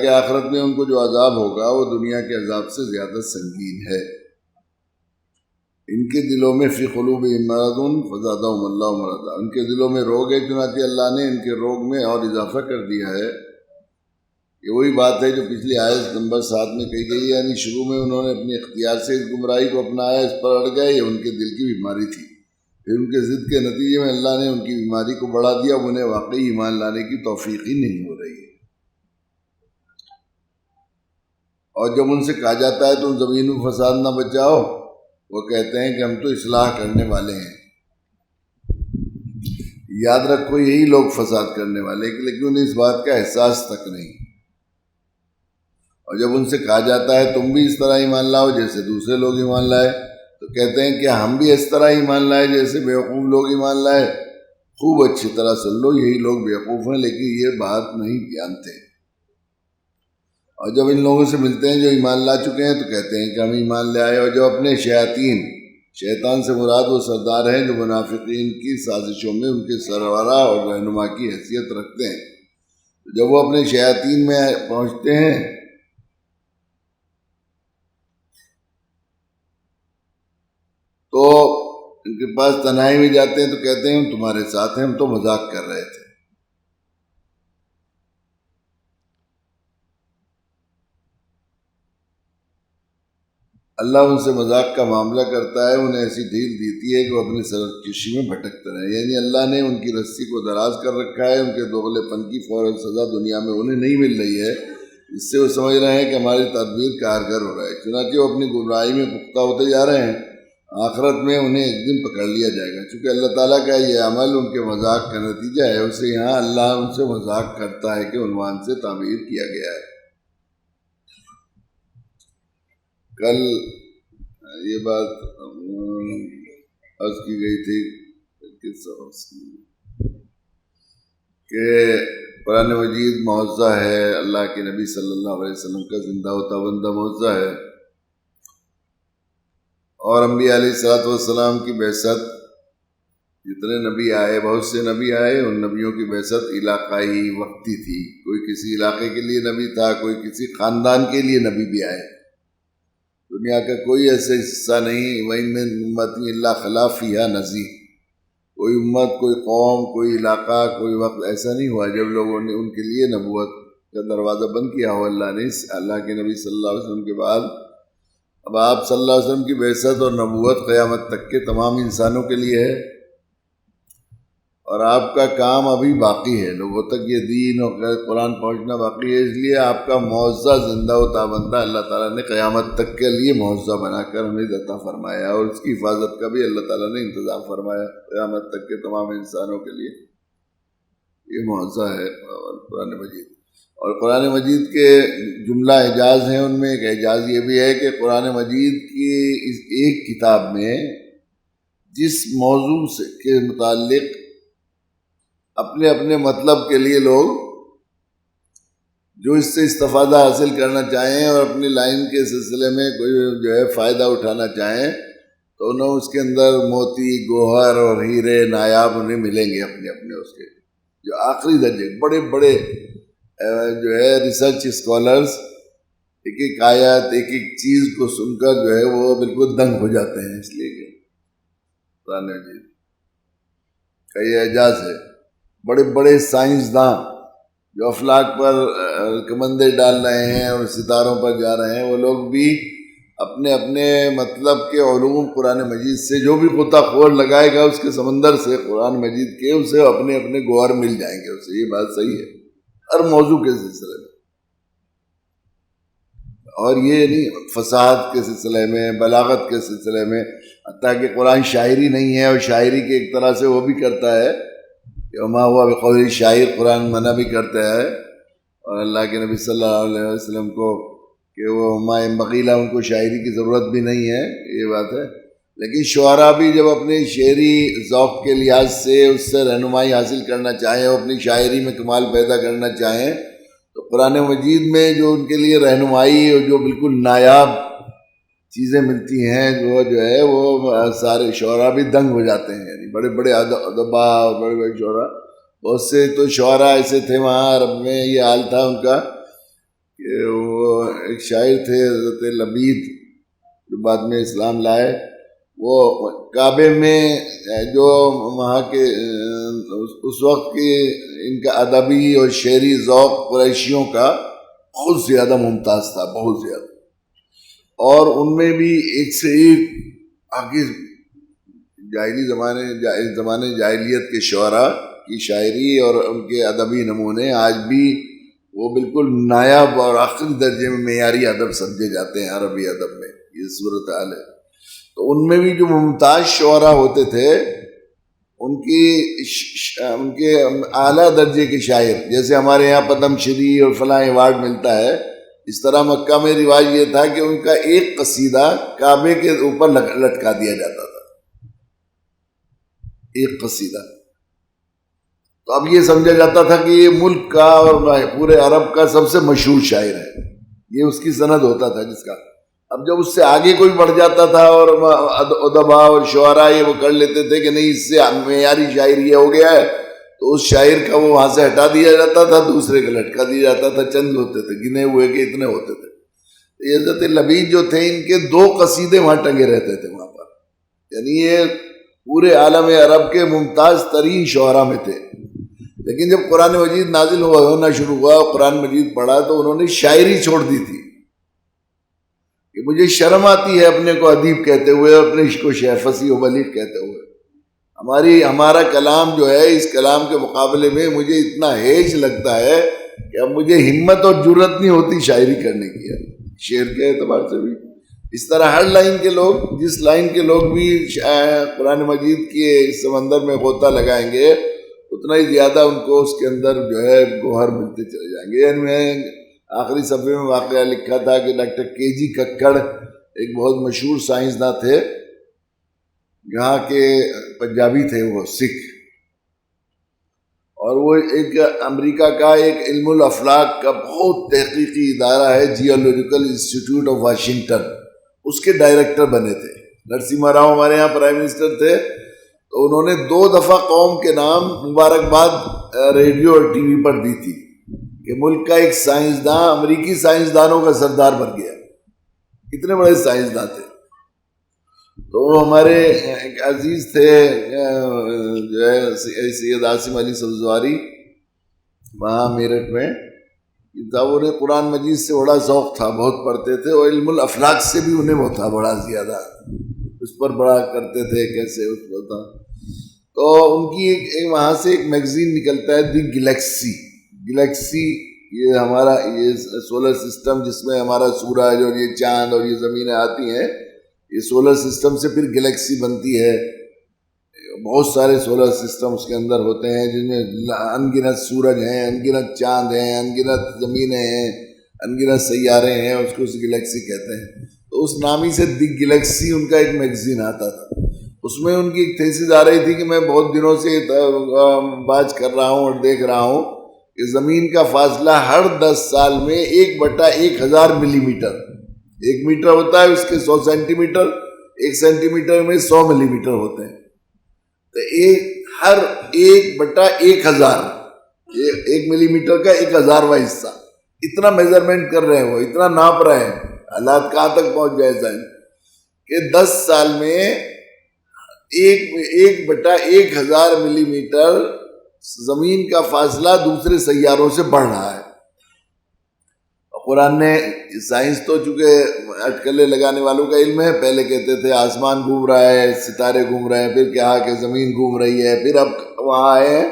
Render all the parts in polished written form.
کہ آخرت میں ان کو جو عذاب ہوگا وہ دنیا کے عذاب سے زیادہ سنگین ہے۔ ان کے دلوں میں فی قلوبہم مرض فزادہم اللہ مرضا، ان کے دلوں میں روگ ہے، چنانچہ اللہ نے ان کے روگ میں اور اضافہ کر دیا ہے۔ یہ وہی بات ہے جو پچھلی آیت نمبر 7 میں کہی گئی، یعنی شروع میں انہوں نے اپنے اختیار سے اس گمراہی کو اپنایا، اس پر اڑ گئے، یہ ان کے دل کی بیماری تھی، پھر ان کے ضد کے نتیجے میں اللہ نے ان کی بیماری کو بڑھا دیا، اب انہیں واقعی ایمان لانے کی توفیق ہی نہیں ہو رہی ہے۔ اور جب ان سے کہا جاتا ہے تم زمین میں فساد نہ بچاؤ، وہ کہتے ہیں کہ ہم تو اصلاح کرنے والے ہیں۔ یاد رکھو یہی لوگ فساد کرنے والے ہیں، لیکن انہیں اس بات کا احساس تک نہیں۔ اور جب ان سے کہا جاتا ہے تم بھی اس طرح ایمان لاؤ جیسے دوسرے لوگ ایمان لائے، تو کہتے ہیں کہ ہم بھی اس طرح ایمان لائے جیسے بیوقوف لوگ ایمان لائے۔ خوب اچھی طرح سن لو، یہی لوگ بیوقوف ہیں لیکن یہ بات نہیں جانتے۔ اور جب ان لوگوں سے ملتے ہیں جو ایمان لا چکے ہیں تو کہتے ہیں کہ ہم ایمان لے آئے، اور جو اپنے شیطان سے مراد وہ سردار ہیں جو منافقین کی سازشوں میں ان کے سربراہ اور رہنما کی حیثیت رکھتے ہیں، جب وہ اپنے شیاطین میں پہنچتے ہیں تو ان کے پاس تنہائی میں جاتے ہیں تو کہتے ہیں ہم تمہارے ساتھ ہیں، ہم تو مذاق کر رہے تھے۔ اللہ ان سے مذاق کا معاملہ کرتا ہے، انہیں ایسی ڈھیل دیتی ہے کہ وہ اپنی سرکشی میں بھٹکتے رہیں، یعنی اللہ نے ان کی رسی کو دراز کر رکھا ہے، ان کے دوغلے پن کی فوراً سزا دنیا میں انہیں نہیں مل رہی ہے، اس سے وہ سمجھ رہے ہیں کہ ہماری تدبیر کارگر ہو رہا ہے، چنانچہ وہ اپنی گمراہی میں پختہ ہوتے جا رہے ہیں۔ آخرت میں انہیں ایک دن پکڑ لیا جائے گا، چونکہ اللہ تعالیٰ کا یہ عمل ان کے مذاق کا نتیجہ ہے، اسے یہاں اللہ ان سے مذاق کرتا ہے کہ عنوان سے تعبیر کیا گیا ہے۔ کل یہ بات عرض کی گئی تھی کہ قرآن مجید معجزہ ہے، اللہ کے نبی صلی اللہ علیہ وسلم کا زندہ و تابندہ معجزہ ہے، اور انبیاء علیہ الصلوۃ والسلام کی بعثت، جتنے نبی آئے، بہت سے نبی آئے، ان نبیوں کی بعثت علاقائی وقتی تھی، کوئی کسی علاقے کے لیے نبی تھا، کوئی کسی خاندان کے لیے نبی بھی آئے۔ دنیا کا کوئی ایسا حصہ نہیں، وَإِن مِّن أُمَّةٍ إِلَّا خَلَا فِيهَا نَذِيرٌ، کوئی امت، کوئی قوم، کوئی علاقہ، کوئی وقت ایسا نہیں ہوا جب لوگوں نے ان کے لیے نبوت کا دروازہ بند کیا ہو اللہ نے۔ اللہ کے نبی صلی اللہ علیہ وسلم کے بعد اب آپ صلی اللہ علیہ وسلم کی بعثت اور نبوت قیامت تک کے تمام انسانوں کے لیے ہے، اور آپ کا کام ابھی باقی ہے، لوگوں تک یہ دین اور قرآن پہنچنا باقی ہے، اس لیے آپ کا معجزہ زندہ و تابندہ اللہ تعالیٰ نے قیامت تک کے لیے معجزہ بنا کر ہمیں عطا فرمایا، اور اس کی حفاظت کا بھی اللہ تعالیٰ نے انتظام فرمایا قیامت تک کے تمام انسانوں کے لیے۔ یہ معجزہ ہے قرآن مجید، اور قرآن مجید کے جملہ اعجاز ہیں، ان میں ایک اعجاز یہ بھی ہے کہ قرآن مجید کی اس ایک کتاب میں جس موضوع سے کے متعلق اپنے اپنے مطلب کے لیے لوگ جو اس سے استفادہ حاصل کرنا چاہیں اور اپنی لائن کے سلسلے میں کوئی جو ہے فائدہ اٹھانا چاہیں تو انہیں اس کے اندر موتی، گوہر اور ہیرے نایاب انہیں ملیں گے اپنے اپنے، اس کے جو آخری درجے بڑے بڑے جو ہے ریسرچ اسکالرز ایک ایک آیت، ایک ایک چیز کو سن کر جو ہے وہ بالکل دنگ ہو جاتے ہیں، اس لیے کہ قرآن مجید کا یہ اعجاز ہے۔ بڑے بڑے سائنسداں جو افلاک پر کمندے ڈال رہے ہیں اور ستاروں پر جا رہے ہیں، وہ لوگ بھی اپنے اپنے مطلب کے علوم قرآن مجید سے، جو بھی غوطہ خور لگائے گا اس کے سمندر سے قرآن مجید کے، اسے اپنے اپنے گوہر مل جائیں گے اسے۔ یہ بات صحیح ہے ہر موضوع کے سلسلے میں، اور یہ نہیں فصاحت کے سلسلے میں، بلاغت کے سلسلے میں، حتیٰ کہ قرآن شاعری نہیں ہے، اور شاعری کے ایک طرح سے وہ بھی کرتا ہے وما ہوا بقول شاعر، قرآن منع بھی کرتا ہے، اور اللہ کے نبی صلی اللہ علیہ وسلم کو کہ وہ ما ينبغي له، ان کو شاعری کی ضرورت بھی نہیں ہے، یہ بات ہے۔ لیکن شعراء بھی جب اپنے شعری ذوق کے لحاظ سے اس سے رہنمائی حاصل کرنا چاہیں اور اپنی شاعری میں کمال پیدا کرنا چاہیں تو قرآن مجید میں جو ان کے لیے رہنمائی اور جو بالکل نایاب چیزیں ملتی ہیں، جو ہے وہ سارے شعراء بھی دنگ ہو جاتے ہیں، یعنی بڑے بڑے ادبا اور بڑے بڑے شعراء، بہت سے تو شعراء ایسے تھے وہاں عرب میں، یہ حال تھا ان کا کہ وہ ایک شاعر تھے حضرت لبید جو بعد میں اسلام لائے، وہ کعبے میں جو وہاں کے اس وقت کے ان کا ادبی اور شعری ذوق قریشیوں کا بہت زیادہ ممتاز تھا، بہت زیادہ، اور ان میں بھی ایک سے ایک آگے زمانے جاہلیت کے شعراء کی شاعری اور ان کے ادبی نمونے آج بھی وہ بالکل نایاب اور آخری درجے میں معیاری ادب سمجھے جاتے ہیں عربی ادب میں، یہ صورتحال ہے۔ تو ان میں بھی جو ممتاز شعراء ہوتے تھے ان کے اعلیٰ درجے کے شاعر، جیسے ہمارے یہاں پدم شری اور فلاں ایوارڈ ملتا ہے، اس طرح مکہ میں رواج یہ تھا کہ ان کا ایک قصیدہ کعبے کے اوپر لٹکا دیا جاتا تھا، ایک قصیدہ۔ تو اب یہ سمجھا جاتا تھا کہ یہ ملک کا اور پورے عرب کا سب سے مشہور شاعر ہے، یہ اس کی سند ہوتا تھا جس کا۔ اب جب اس سے آگے کوئی بڑھ جاتا تھا اور ادبا اور شعراء یہ وہ کر لیتے تھے کہ نہیں اس سے معیاری شاعر یہ ہو گیا ہے، تو اس شاعر کا وہ وہاں سے ہٹا دیا جاتا تھا، دوسرے کا لٹکا دیا جاتا تھا۔ چند ہوتے تھے گنے ہوئے کہ اتنے ہوتے تھے۔ حضرت لبید جو تھے ان کے 2 قصیدے وہاں ٹنگے رہتے تھے وہاں پر، یعنی یہ پورے عالم عرب کے ممتاز ترین شعراء میں تھے۔ لیکن جب قرآن مجید نازل ہونا شروع ہوا، قرآن مجید پڑھا، تو انہوں نے شاعری چھوڑ دی تھی کہ مجھے شرم آتی ہے اپنے کو ادیب کہتے ہوئے، اپنے کو شیخ فصیح و بلیغ کہتے ہوئے۔ ہمارا کلام جو ہے، اس کلام کے مقابلے میں مجھے اتنا ہیج لگتا ہے کہ اب مجھے ہمت اور جرت نہیں ہوتی شاعری کرنے کی، شعر کے اعتبار سے بھی۔ اس طرح ہر لائن کے لوگ، جس لائن کے لوگ بھی قرآن مجید کے اس سمندر میں غوطہ لگائیں گے، اتنا ہی زیادہ ان کو اس کے اندر جو ہے گوہر ملتے چلے جائیں گے۔ یعنی میں آخری صفحے میں واقعہ لکھا تھا کہ ڈاکٹر کے جی ککڑ ایک بہت مشہور سائنسداں تھے، یہاں کے پنجابی تھے، وہ سکھ، اور وہ ایک امریکہ کا ایک علم الافلاک کا بہت تحقیقی ادارہ ہے، جیولوجیکل انسٹیٹیوٹ آف واشنگٹن، اس کے ڈائریکٹر بنے تھے۔ نرسمہا راؤ ہمارے یہاں پرائم منسٹر تھے، تو انہوں نے 2 دفعہ قوم کے نام مبارکباد ریڈیو اور ٹی وی پر دی تھی کہ ملک کا ایک سائنسداں امریکی سائنسدانوں کا سردار بن گیا، اتنے بڑے سائنسداں تھے۔ تو وہ ہمارے ایک عزیز تھے جو ہے سید عاصم علی سبزواری، وہاں میرٹھ میں تھا، انہیں قرآن مجید سے بڑا ذوق تھا، بہت پڑھتے تھے، اور علم الافلاک سے بھی انہیں وہ تھا بڑا زیادہ، اس پر بڑا کرتے تھے کیسے اس پر تھا۔ تو ان کی وہاں سے ایک میگزین نکلتا ہے، دی گلیکسی، یہ ہمارا یہ سولر سسٹم جس میں ہمارا سورج اور یہ چاند اور یہ زمینیں آتی ہیں، یہ سولر سسٹم سے پھر گلیکسی بنتی ہے۔ بہت سارے سولر سسٹم اس کے اندر ہوتے ہیں، جن میں ان گنت سورج ہیں، ان گنت چاند ہیں، ان گنت زمینیں ہیں، ان گنت سیارے ہیں، اس کو گلیکسی کہتے ہیں۔ تو اس نامی سے دی گلیکسی ان کا ایک میگزین آتا تھا، اس میں ان کی ایک تھیسس آ رہی تھی کہ میں بہت دنوں سے بات کر رہا ہوں اور دیکھ رہا ہوں کہ زمین کا فاصلہ ہر 10 سال میں 1/1000 ملی میٹر، 1 میٹر ہوتا ہے اس کے 100 سینٹی میٹر، 1 سینٹی میٹر میں 100 ملی میٹر ہوتے ہیں، تو ہر 1/1000، 1 ملی میٹر کا 1000واں حصہ، اتنا میجرمنٹ کر رہے ہیں، وہ اتنا ناپ رہے ہیں، حالات کہاں تک پہنچ جائے سائنس کہ 10 سال میں 1/1000 ملی میٹر زمین کا فاصلہ دوسرے سیاروں سے بڑھ رہا ہے۔ قرآن نے، سائنس تو چونکہ اٹکلے لگانے والوں کا علم ہے، پہلے کہتے تھے آسمان گھوم رہا ہے، ستارے گھوم رہے ہیں، پھر کہا کہ زمین گھوم رہی ہے، پھر اب وہاں آئے ہیں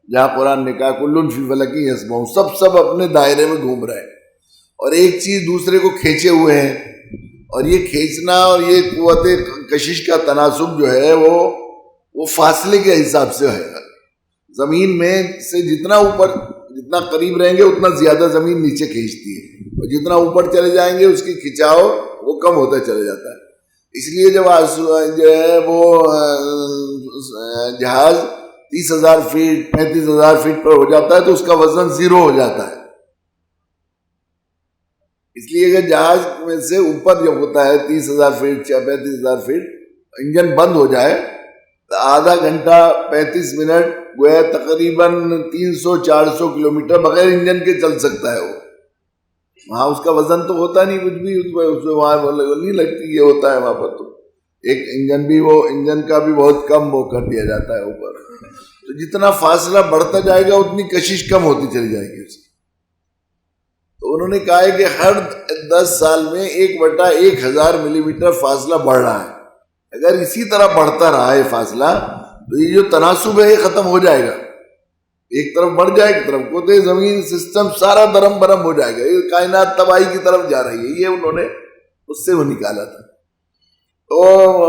جہاں قرآن نے کہا کل فی فلک یسبحون، سب اپنے دائرے میں گھوم رہے ہیں، اور ایک چیز دوسرے کو کھینچے ہوئے ہیں، اور یہ کھینچنا اور یہ قوت کشش کا تناسب جو ہے وہ فاصلے کے حساب سے ہے۔ زمین میں سے جتنا قریب رہیں گے اتنا زیادہ زمین نیچے کھینچتی ہے، اور جتنا اوپر چلے جائیں گے اس کی کھچاؤ وہ کم ہوتا چلا جاتا ہے۔ اس لیے جب جو ہے وہ جہاز 30,000 فیٹ 35,000 فیٹ پر ہو جاتا ہے تو اس کا وزن 0 ہو جاتا ہے۔ اس لیے اگر جہاز میں سے اوپر جب ہوتا ہے 30,000 فیٹ یا 35,000 فیٹ، انجن بند ہو جائے تو آدھا گھنٹہ 35 منٹ گویا تقریباً 300-400 کلومیٹر بغیر انجن کے چل سکتا ہے وہ، وہاں اس کا وزن تو ہوتا نہیں کچھ بھی، اس میں وہاں نہیں لگتی، یہ ہوتا ہے وہاں پر تو ایک انجن بھی، وہ انجن کا بھی بہت کم وہ کر دیا جاتا ہے اوپر، تو جتنا فاصلہ بڑھتا جائے گا اتنی کشش کم ہوتی چلی جائے گی اس کی۔ تو انہوں نے کہا ہے کہ ہر 10 سال میں 1/1000 ملی میٹر فاصلہ بڑھ رہا ہے، اگر اسی طرح بڑھتا رہا ہے فاصلہ تو یہ جو تناسب ہے یہ ختم ہو جائے گا، ایک طرف بڑھ جائے ایک طرف کو، تو زمین سسٹم سارا درم برم ہو جائے گا، یہ کائنات تباہی کی طرف جا رہی ہے، یہ انہوں نے اس سے وہ نکالا تھا۔ تو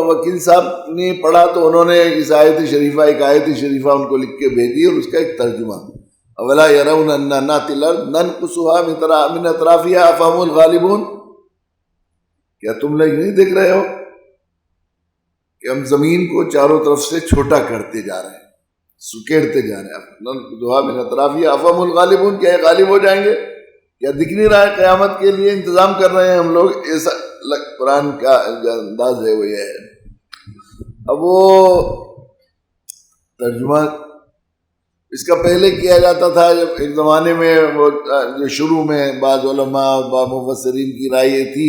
وکیل صاحب نے پڑھا تو انہوں نے اس آیت شریفہ، ایک آیت شریفہ ان کو لکھ کے بھیجی اور اس کا ایک ترجمہ، اولا یرون انا ناتی الارض ننقصها من اطرافها افهم الغالبون، کیا تم لوگ نہیں دیکھ رہے ہو کہ ہم زمین کو چاروں طرف سے چھوٹا کرتے جا رہے ہیں، سکیڑتے جا رہے ہیں، ننقصها من اطرافها افهم الغالبون، کیا یہ غالب ہو جائیں گے؟ کیا دکھ نہیں رہا ہے قیامت کے لیے انتظام کر رہے ہیں ہم لوگ؟ ایسا قرآن کا جو انداز ہے وہ یہ ہے۔ اب وہ ترجمہ اس کا پہلے کیا جاتا تھا، جب ایک زمانے میں وہ جو شروع میں بعض علماء اور بعض مفسرین کی رائے یہ تھی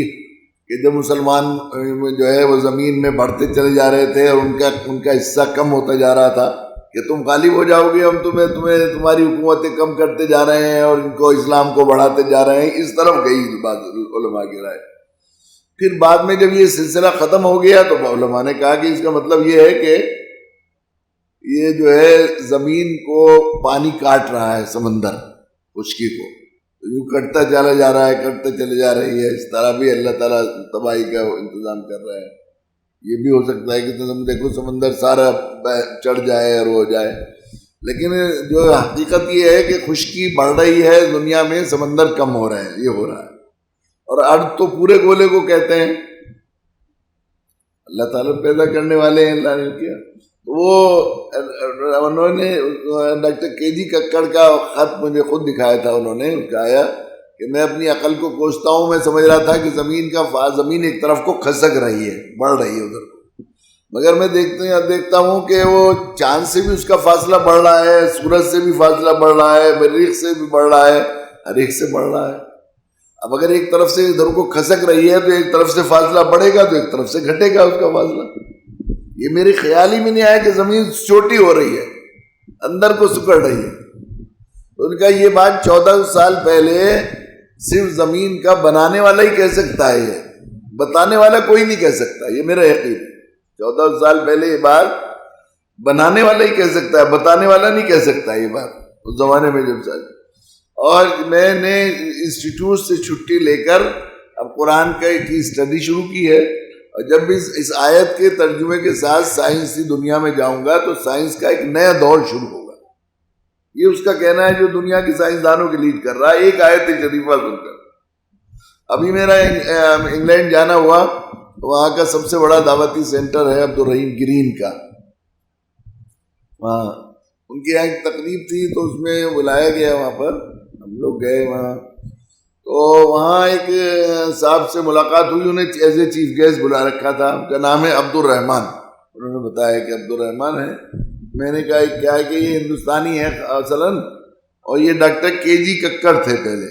کہ جب مسلمان جو ہے وہ زمین میں بڑھتے چلے جا رہے تھے اور ان کا حصہ کم ہوتا جا رہا تھا کہ تم غالب ہو جاؤ گے، ہم تمہاری حکومتیں کم کرتے جا رہے ہیں اور ان کو اسلام کو بڑھاتے جا رہے ہیں، اس طرف گئی بعض علماء کی رائے۔ پھر بعد میں جب یہ سلسلہ ختم ہو گیا تو علماء نے کہا کہ اس کا مطلب یہ ہے کہ یہ جو ہے زمین کو پانی کاٹ رہا ہے، سمندر خشکی کو یوں کٹتا چلا جا رہا ہے، کٹتے چلے جا رہی ہے، اس طرح بھی اللہ تعالیٰ تباہی کا انتظام کر رہا ہے۔ یہ بھی ہو سکتا ہے کہ تم دیکھو سمندر سارا چڑھ جائے اور ہو جائے، لیکن جو حقیقت یہ ہے کہ خشکی بڑھ رہی ہے دنیا میں، سمندر کم ہو رہے ہیں، یہ ہو رہا ہے۔ اور ارض تو پورے گولے کو کہتے ہیں، اللہ تعالیٰ پیدا کرنے والے ہیں، اللہ نے کیا۔ وہ انہوں نے ڈاکٹر کے جی ککڑ کا خط مجھے خود دکھایا تھا، انہوں نے کہا کہ میں اپنی عقل کو کوستا ہوں، میں سمجھ رہا تھا کہ زمین ایک طرف کو کھسک رہی ہے، بڑھ رہی ہے ادھر کو، مگر میں دیکھتا ہوں کہ وہ چاند سے بھی اس کا فاصلہ بڑھ رہا ہے، سورج سے بھی فاصلہ بڑھ رہا ہے، مریخ سے بھی بڑھ رہا ہے، ہر ایک سے بڑھ رہا ہے۔ اب اگر ایک طرف سے ادھر کو کھسک رہی ہے تو ایک طرف سے فاصلہ بڑھے گا تو ایک طرف سے گھٹے گا اس کا فاصلہ۔ یہ میرے خیال ہی میں نہیں آیا کہ زمین چھوٹی ہو رہی ہے، اندر کو سکڑ رہی ہے۔ تو ان کا یہ بات 14 سال پہلے صرف زمین کا بنانے والا ہی کہہ سکتا ہے، یہ بتانے والا کوئی نہیں کہہ سکتا، یہ میرا یقین ہے۔ 14 سال پہلے یہ بات بنانے والا ہی کہہ سکتا ہے، بتانے والا نہیں کہہ سکتا یہ بات اس زمانے میں جب سال۔ اور میں نے انسٹیٹیوٹ سے چھٹی لے کر اب قرآن کی اسٹڈی شروع کی ہے، اور جب بھی اس آیت کے ترجمے کے ساتھ سائنسی دنیا میں جاؤں گا تو سائنس کا ایک نیا دور شروع ہوگا، یہ اس کا کہنا ہے جو دنیا کے سائنسدانوں کے لیڈ کر رہا ہے ایک آیت شریفہ سن کر۔ ابھی میرا انگلینڈ جانا ہوا، وہاں کا سب سے بڑا دعوتی سینٹر ہے عبدالرحیم گرین کا، وہاں ان کی یہاں ایک تقریب تھی تو اس میں بلایا گیا، وہاں پر ہم لوگ گئے وہاں، تو وہاں ایک صاحب سے ملاقات ہوئی، انہیں ایز اے چیف گیسٹ بلا رکھا تھا، ان کا نام ہے عبدالرحمان، انہوں نے بتایا کہ عبدالرحمان ہے۔ میں نے کہا کیا ہے کہ یہ ہندوستانی ہے اصلاً، اور یہ ڈاکٹر کے جی ککڑ تھے پہلے،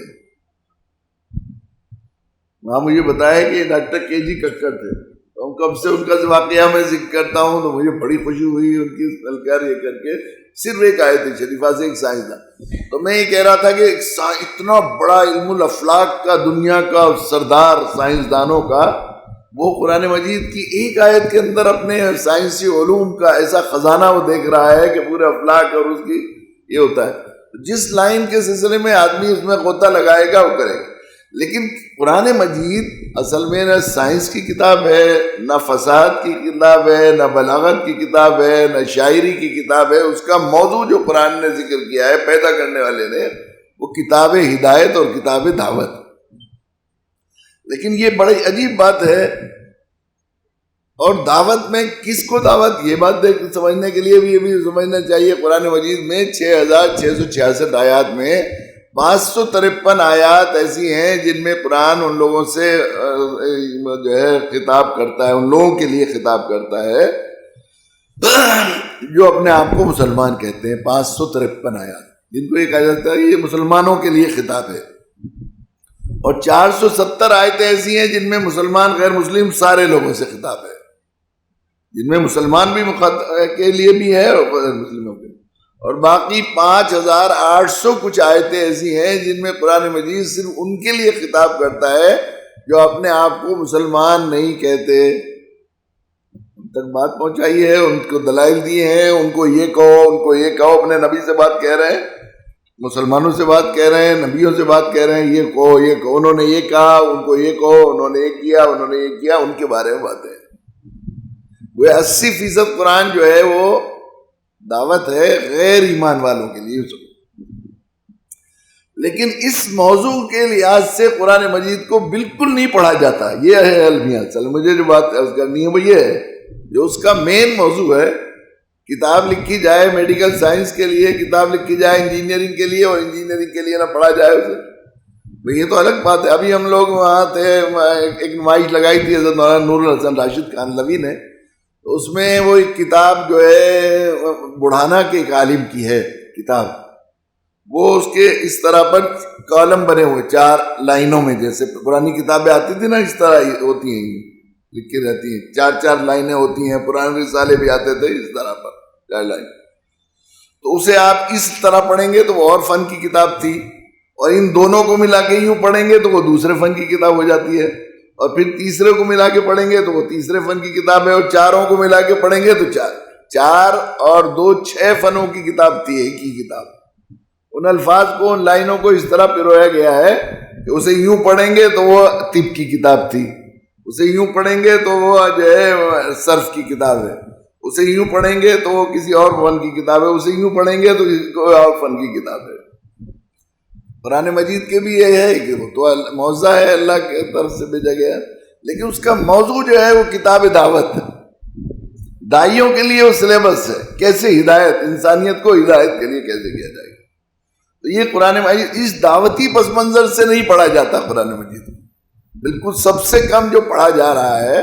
وہاں مجھے بتایا کہ یہ ڈاکٹر کے جی ککڑ تھے، تو کب سے ان کا واقعہ میں ذکر کرتا ہوں تو مجھے بڑی خوشی ہوئی ان کی سنکر یہ کر کے، صرف ایک آیت شریفہ سے ایک سائنسدان۔ تو میں یہ کہہ رہا تھا کہ اتنا بڑا علم الافلاق کا دنیا کا سردار سائنسدانوں کا، وہ قرآن مجید کی ایک آیت کے اندر اپنے سائنسی علوم کا ایسا خزانہ وہ دیکھ رہا ہے کہ پورے افلاق اور اس کی یہ ہوتا ہے۔ جس لائن کے سلسلے میں آدمی اس میں غوطہ لگائے گا وہ کرے گا، لیکن قرآن مجید اصل میں نہ سائنس کی کتاب ہے، نہ فصاحت کی کتاب ہے، نہ بلاغت کی کتاب ہے، نہ شاعری کی کتاب ہے۔ اس کا موضوع جو قرآن نے ذکر کیا ہے پیدا کرنے والے نے، وہ کتاب ہدایت اور کتاب دعوت۔ لیکن یہ بڑی عجیب بات ہے، اور دعوت میں کس کو دعوت، یہ بات سمجھنے کے لیے بھی یہ بھی سمجھنا چاہیے، قرآن مجید میں 6666 آیات میں 553 آیات ایسی ہیں جن میں قرآن ان لوگوں سے جو ہے خطاب کرتا ہے، ان لوگوں کے لیے خطاب کرتا ہے جو اپنے آپ کو مسلمان کہتے ہیں۔ 553 آیات جن کو یہ کہا جاتا ہے یہ مسلمانوں کے لیے خطاب ہے، اور 470 آیتیں ایسی ہیں جن میں مسلمان غیر مسلم سارے لوگوں سے خطاب ہے، جن میں مسلمان بھی کے لیے بھی ہے اور غیر مسلموں کے، اور باقی 5800 کچھ آیتیں ایسی ہیں جن میں قرآن مجید صرف ان کے لیے خطاب کرتا ہے جو اپنے آپ کو مسلمان نہیں کہتے۔ ان تک بات پہنچائی ہے، ان کو دلائل دیے ہیں، ان کو یہ کہو، ان کو یہ کہو، اپنے نبی سے بات کہہ رہے ہیں، مسلمانوں سے بات کہہ رہے ہیں، نبیوں سے بات کہہ رہے ہیں، یہ کہو، یہ کہو، انہوں نے یہ کہا، ان کو یہ کہو، انہوں نے یہ کیا، انہوں نے یہ کیا، ان کے بارے میں باتیں۔ وہ 80% قرآن جو ہے وہ دعوت ہے غیر ایمان والوں کے لیے، لیکن اس موضوع کے لحاظ سے قرآن مجید کو بالکل نہیں پڑھا جاتا۔ یہ ہے المیہ، چل مجھے جو بات کرنی ہے وہ یہ ہے، جو اس کا مین موضوع ہے، کتاب لکھی جائے میڈیکل سائنس کے لیے، کتاب لکھی جائے انجینئرنگ کے لیے، اور انجینئرنگ کے لیے نہ پڑھا جائے اسے، یہ تو الگ بات ہے۔ ابھی ہم لوگ وہاں تھے، ایک نمائش لگائی تھی حضرت مولانا نور الحسن راشد کاندھلوی نے، تو اس میں وہ ایک کتاب جو ہے بڑھانا کے ایک عالم کی ہے کتاب، وہ اس کے اس طرح پر کالم بنے ہوئے 4 لائنوں میں، جیسے پرانی کتابیں آتی تھی نا اس طرح ہوتی ہیں، لکھی رہتی ہیں، 4 لائنیں ہوتی ہیں، پرانے رسالے بھی آتے تھے اس طرح پر 4 لائن، تو اسے آپ اس طرح پڑھیں گے تو وہ اور فن کی کتاب تھی، اور ان دونوں کو ملا کے یوں پڑھیں گے تو وہ دوسرے فن کی کتاب ہو جاتی ہے، اور پھر تیسرے کو ملا کے پڑھیں گے تو وہ تیسرے فن کی کتاب ہے، اور چاروں کو ملا کے پڑھیں گے تو 4 اور 2 6 فنوں کی کتاب تھی، ایک ہی کتاب۔ ان الفاظ کو، ان لائنوں کو اس طرح پرویا گیا ہے کہ اسے یوں پڑھیں گے تو وہ طب کی کتاب تھی، اسے یوں پڑھیں گے تو وہ جو ہے صرف کی کتاب ہے، اسے یوں پڑھیں گے تو وہ کسی اور فن کی کتاب ہے، اسے یوں پڑھیں گے تو کوئی اور فن کی کتاب ہے۔ قرآن مجید کے بھی یہ ہے کہ وہ تو معجزہ ہے، اللہ کی طرف سے بھیجا گیا، لیکن اس کا موضوع جو ہے وہ کتاب دعوت ہے، داعیوں کے لیے وہ سلیبس ہے، کیسے ہدایت، انسانیت کو ہدایت کے لیے کیسے کیا جائے گا۔ تو یہ قرآن مجید اس دعوتی پس منظر سے نہیں پڑھا جاتا، قرآن مجید بالکل سب سے کم جو پڑھا جا رہا ہے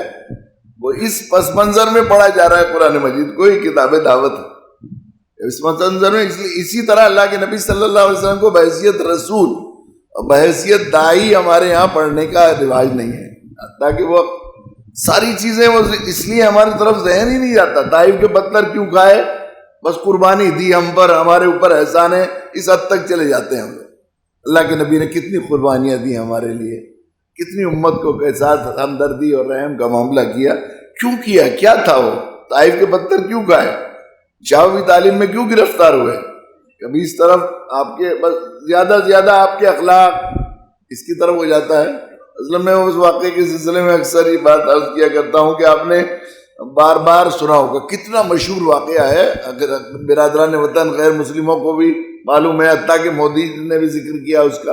وہ اس پس منظر میں پڑھا جا رہا ہے قرآن مجید کو، یہ کتاب دعوت ہے اس پس منظر میں۔ اسی طرح اللہ کے نبی صلی اللہ علیہ وسلم کو بحیثیت رسول اور بحیثیت داعی ہمارے یہاں پڑھنے کا رواج نہیں ہے، تاکہ وہ ساری چیزیں وہ اس لیے ہماری طرف ذہن ہی نہیں جاتا، طائف کے پتھر کیوں کھائے، بس قربانی دی ہم پر، ہمارے اوپر احسان ہے، اس حد تک چلے جاتے ہیں ہم لوگ۔ اللہ کے نبی نے کتنی قربانیاں دی ہمارے لیے، کتنی امت کو کے ساتھ ہمدردی اور رحم کا معاملہ کیا، کیوں کیا، کیا تھا وہ، طائف کے پتھر کیوں کھائے، شعبی تعلیم میں کیوں گرفتار ہوئے، کبھی اس طرف آپ کے بس زیادہ سے زیادہ آپ کے اخلاق اس کی طرف ہو جاتا ہے۔ اصل میں اس واقعے کے سلسلے میں اکثر یہ بات عرض کیا کرتا ہوں کہ آپ نے بار بار سنا ہوگا، کتنا مشہور واقعہ ہے، اگر برادران وطن غیر مسلموں کو بھی معلوم ہے، حتیٰ کہ مودی نے بھی ذکر کیا اس کا۔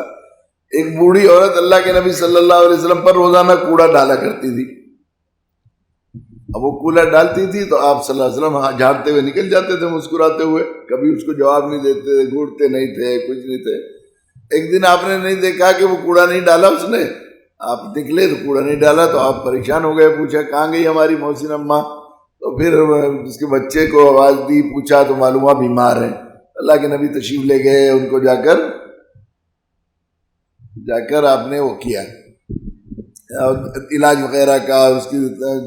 ایک بوڑھی عورت اللہ کے نبی صلی اللہ علیہ وسلم پر روزانہ کوڑا ڈالا کرتی تھی، اب وہ کوڑا ڈالتی تھی تو آپ صلی اللہ علیہ وسلم جھاڑتے ہوئے نکل جاتے تھے مسکراتے ہوئے، کبھی اس کو جواب نہیں دیتے، گھورتے نہیں تھے، کچھ نہیں تھے۔ ایک دن آپ نے نہیں دیکھا کہ وہ کوڑا نہیں ڈالا اس نے، آپ نکلے تو کوڑا نہیں ڈالا، تو آپ پریشان ہو گئے، پوچھا کہاں گئی ہماری محسن اماں، تو پھر اس کے بچے کو آواز دی، پوچھا تو معلوم ہوا بیمار ہیں۔ اللہ کے نبی تشریف لے گئے، ان کو جا کر آپ نے وہ کیا علاج وغیرہ کا، اس کی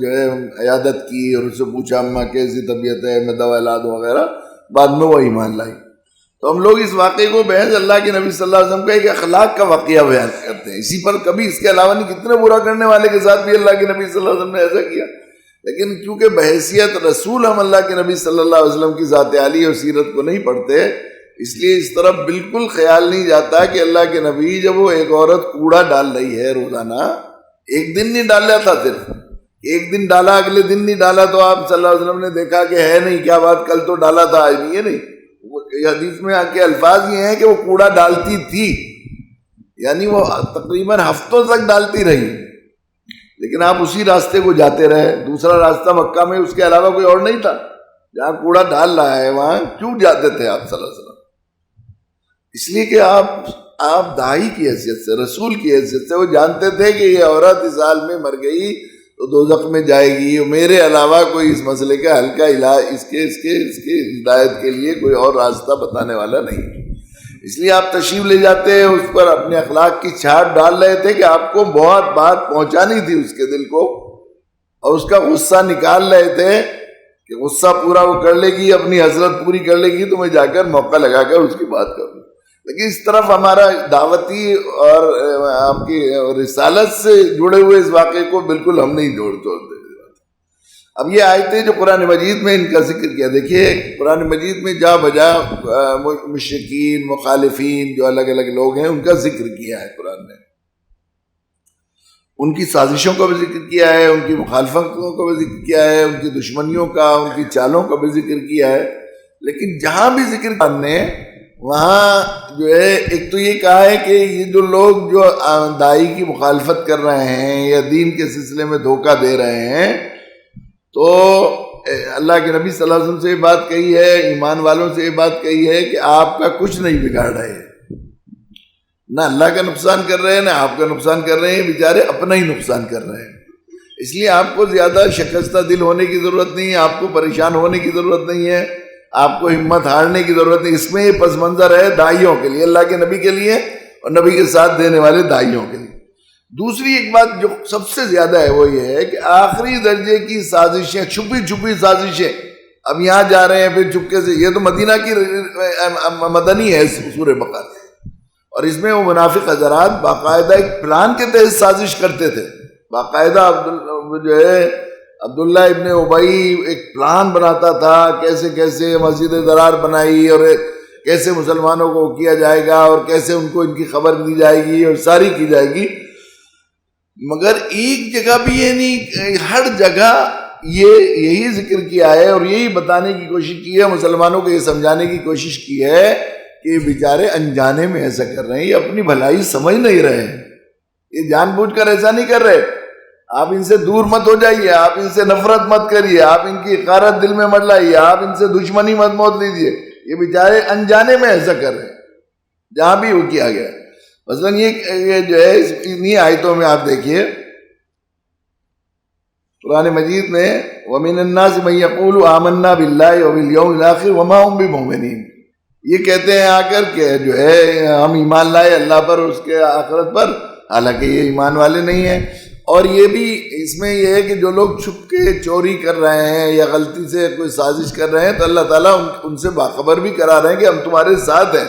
جو ہے عیادت کی، اور اس سے پوچھا اماں کیسی طبیعت ہے، میں دوا لا دوں وغیرہ، بعد میں وہ ایمان لائی۔ تو ہم لوگ اس واقعے کو بحث اللہ کے نبی صلی اللہ علیہ وسلم کا ایک اخلاق کا واقعہ بیان کرتے ہیں، اسی پر کبھی اس کے علاوہ نہیں، کتنے برا کرنے والے کے ساتھ بھی اللہ کے نبی صلی اللہ علیہ وسلم نے ایسا کیا، لیکن کیونکہ بحیثیت رسول ہم اللہ کے نبی صلی اللہ علیہ وسلم کی ذات عالی اور سیرت کو نہیں پڑھتے، اس لیے اس طرف بالکل خیال نہیں جاتا کہ اللہ کے نبی جب وہ ایک عورت کوڑا ڈال رہی ہے روزانہ، ایک دن نہیں ڈالا تھا، صرف ایک دن ڈالا، اگلے دن نہیں ڈالا، تو آپ صلی اللہ علیہ وسلم نے دیکھا کہ ہے نہیں، کیا بات، کل تو ڈالا تھا آج نہیں ہے، نہیں، حدیث میں کے الفاظ یہ ہیں کہ وہ کوڑا ڈالتی تھی، یعنی وہ تقریباً ہفتوں تک ڈالتی رہی، لیکن آپ اسی راستے کو جاتے رہے، دوسرا راستہ مکہ میں اس کے علاوہ کوئی اور نہیں تھا، جہاں کوڑا ڈال رہا ہے وہاں کیوں جاتے تھے آپ صلی اللہ علیہ وسلم؟ اس لیے کہ آپ داعی کی حیثیت سے، رسول کی حیثیت سے وہ جانتے تھے کہ یہ عورت اس حال میں مر گئی تو دوزخ میں جائے گی، اور میرے علاوہ کوئی اس مسئلے کا حل کا علاج، اس کے ہدایت کے لیے کوئی اور راستہ بتانے والا نہیں۔ اس لیے آپ تشریف لے جاتے، اس پر اپنے اخلاق کی چھاٹ ڈال رہے تھے کہ آپ کو بہت بات پہنچانی تھی اس کے دل کو، اور اس کا غصہ نکال رہے تھے کہ غصہ پورا وہ کر لے گی، اپنی حسرت پوری کر لے گی تو میں جا کر موقع لگا کر اس کی بات کروں. لیکن اس طرف ہمارا دعوتی اور آپ کی رسالت سے جڑے ہوئے اس واقعے کو بالکل ہم نہیں چھوڑتے. اب یہ آیتیں جو قرآن مجید میں ان کا ذکر کیا، دیکھیے قرآن مجید میں جا بجا مشرکین، مخالفین جو الگ الگ لوگ ہیں ان کا ذکر کیا ہے قرآن نے، ان کی سازشوں کا بھی ذکر کیا ہے، ان کی مخالفتوں کا بھی ذکر کیا ہے، ان کی دشمنیوں کا، ان کی چالوں کا بھی ذکر کیا ہے. لیکن جہاں بھی ذکر کرنے وہاں جو ہے ایک تو یہ کہا ہے کہ یہ جو لوگ جو داعی کی مخالفت کر رہے ہیں یا دین کے سلسلے میں دھوکہ دے رہے ہیں، تو اللہ کے نبی صلی اللہ علیہ وسلم سے یہ بات کہی ہے، ایمان والوں سے یہ بات کہی ہے کہ آپ کا کچھ نہیں بگاڑ رہے ہیں، نہ اللہ کا نقصان کر رہے ہیں نہ آپ کا نقصان کر رہے ہیں، بیچارے اپنا ہی نقصان کر رہے ہیں. اس لیے آپ کو زیادہ شکستہ دل ہونے کی ضرورت نہیں ہے، آپ کو پریشان ہونے کی ضرورت نہیں ہے، آپ کو ہمت ہارنے کی ضرورت نہیں. اس میں یہ پس منظر ہے داعیوں کے لیے، اللہ کے نبی کے لیے اور نبی کے ساتھ دینے والے داعیوں کے لیے. دوسری ایک بات جو سب سے زیادہ ہے وہ یہ ہے کہ آخری درجے کی سازشیں، چھپی چھپی سازشیں، اب یہاں جا رہے ہیں پھر چپکے سے، یہ تو مدینہ کی مدنی ہے سورہ بقرہ، اور اس میں وہ منافق حضرات باقاعدہ ایک پلان کے تحت سازش کرتے تھے. باقاعدہ جو ہے عبداللہ ابن ابی ایک پلان بناتا تھا، کیسے کیسے مسجد ضرار بنائی اور کیسے مسلمانوں کو کیا جائے گا اور کیسے ان کو ان کی خبر دی جائے گی اور ساری کی جائے گی. مگر ایک جگہ بھی یہ نہیں، ہر جگہ یہی ذکر کیا ہے اور یہی بتانے کی کوشش کی ہے، مسلمانوں کو یہ سمجھانے کی کوشش کی ہے کہ یہ بیچارے انجانے میں ایسا کر رہے ہیں، یہ اپنی بھلائی سمجھ نہیں رہے ہیں، یہ جان بوجھ کر ایسا نہیں کر رہے. آپ ان سے دور مت ہو جائیے، آپ ان سے نفرت مت کریے، آپ ان کی حقارت دل میں مت لائیے، آپ ان سے دشمنی مت موت لیجیے. یہ بیچارے انجانے میں ایسا کر رہے ہیں جہاں بھی وہ کیا گیا. مثلا یہ جو ہے انہی آیتوں میں آپ دیکھیے قرآن مجید میں وَمِنَ النَّاسِ مَن يَقُولُ آمَنَّا بِاللَّهِ وَبِالْيَوْمِ الْآخِرِ وَمَا هُم بِمُؤْمِنِينَ. یہ کہتے ہیں آ کر کہ جو ہے ہم ایمان لائے اللہ پر اور اس کے آخرت پر، حالانکہ یہ ایمان والے نہیں ہیں. اور یہ بھی اس میں یہ ہے کہ جو لوگ چھپ کے چوری کر رہے ہیں یا غلطی سے کوئی سازش کر رہے ہیں تو اللہ تعالیٰ ان سے باخبر بھی کرا رہے ہیں کہ ہم تمہارے ساتھ ہیں،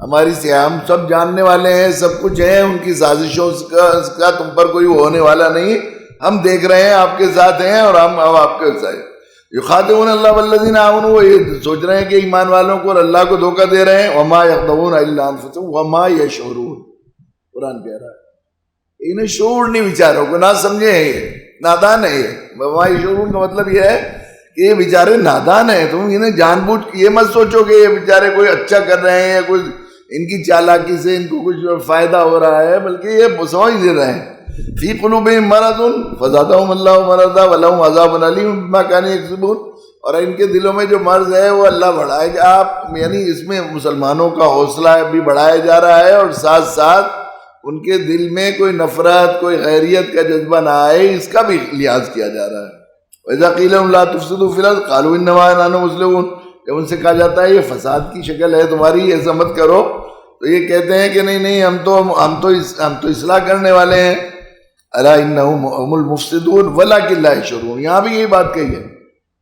ہماری ہم سب جاننے والے ہیں، سب کچھ ہیں، ان کی سازشوں کا تم پر کوئی ہونے والا نہیں، ہم دیکھ رہے ہیں، آپ کے ساتھ ہیں اور ہم آپ کے ساتھ. یخادعون اللہ والذین آمنوا، وہ یہ سوچ رہے ہیں کہ ایمان والوں کو اور اللہ کو دھوکہ دے رہے ہیں. وما یخدعون الا انفسهم وما یشعرون، قرآن کہہ رہا ہے انہیں شعور نہیں بیچاروں کو، نہ سمجھے ہیں، یہ نادان ہے. یہ وما یشعرون کا مطلب یہ ہے کہ یہ بیچارے نادان ہیں. تم انہیں جان بوجھ کے یہ مت سوچو کہ یہ بیچارے کوئی اچھا کر رہے ہیں یا کوئی ان کی چالاکی سے ان کو کچھ فائدہ ہو رہا ہے، بلکہ یہ سمجھ دے رہے ہیں. فی قلوبہم مرض فزادہم اللہ مرضا ولہم عذاب علیم بما کانوا یکسبون. اور ان کے دلوں میں جو مرض ہے وہ اللہ بڑھائے گا. آپ یعنی اس میں مسلمانوں کا حوصلہ بھی بڑھایا جا رہا ہے اور ساتھ ساتھ ان کے دل میں کوئی نفرت، کوئی غیریت کا جذبہ نہ آئے، اس کا بھی لحاظ کیا جا رہا ہے. وَإِذَا قِيلَ لَهُمْ لَا تُفْسِدُوا فِي الْأَرْضِ قَالُوا إِنَّمَا نَحْنُ مُصْلِحُونَ. جب ان سے کہا جاتا ہے یہ فساد کی شکل ہے تمہاری، ایسا مت کرو، تو یہ کہتے ہیں کہ نہیں ہم تو اصلاح کرنے والے ہیں. الا انہم هم المفسدون ولکن لا یشعرون. یہاں بھی یہی بات کہی ہے،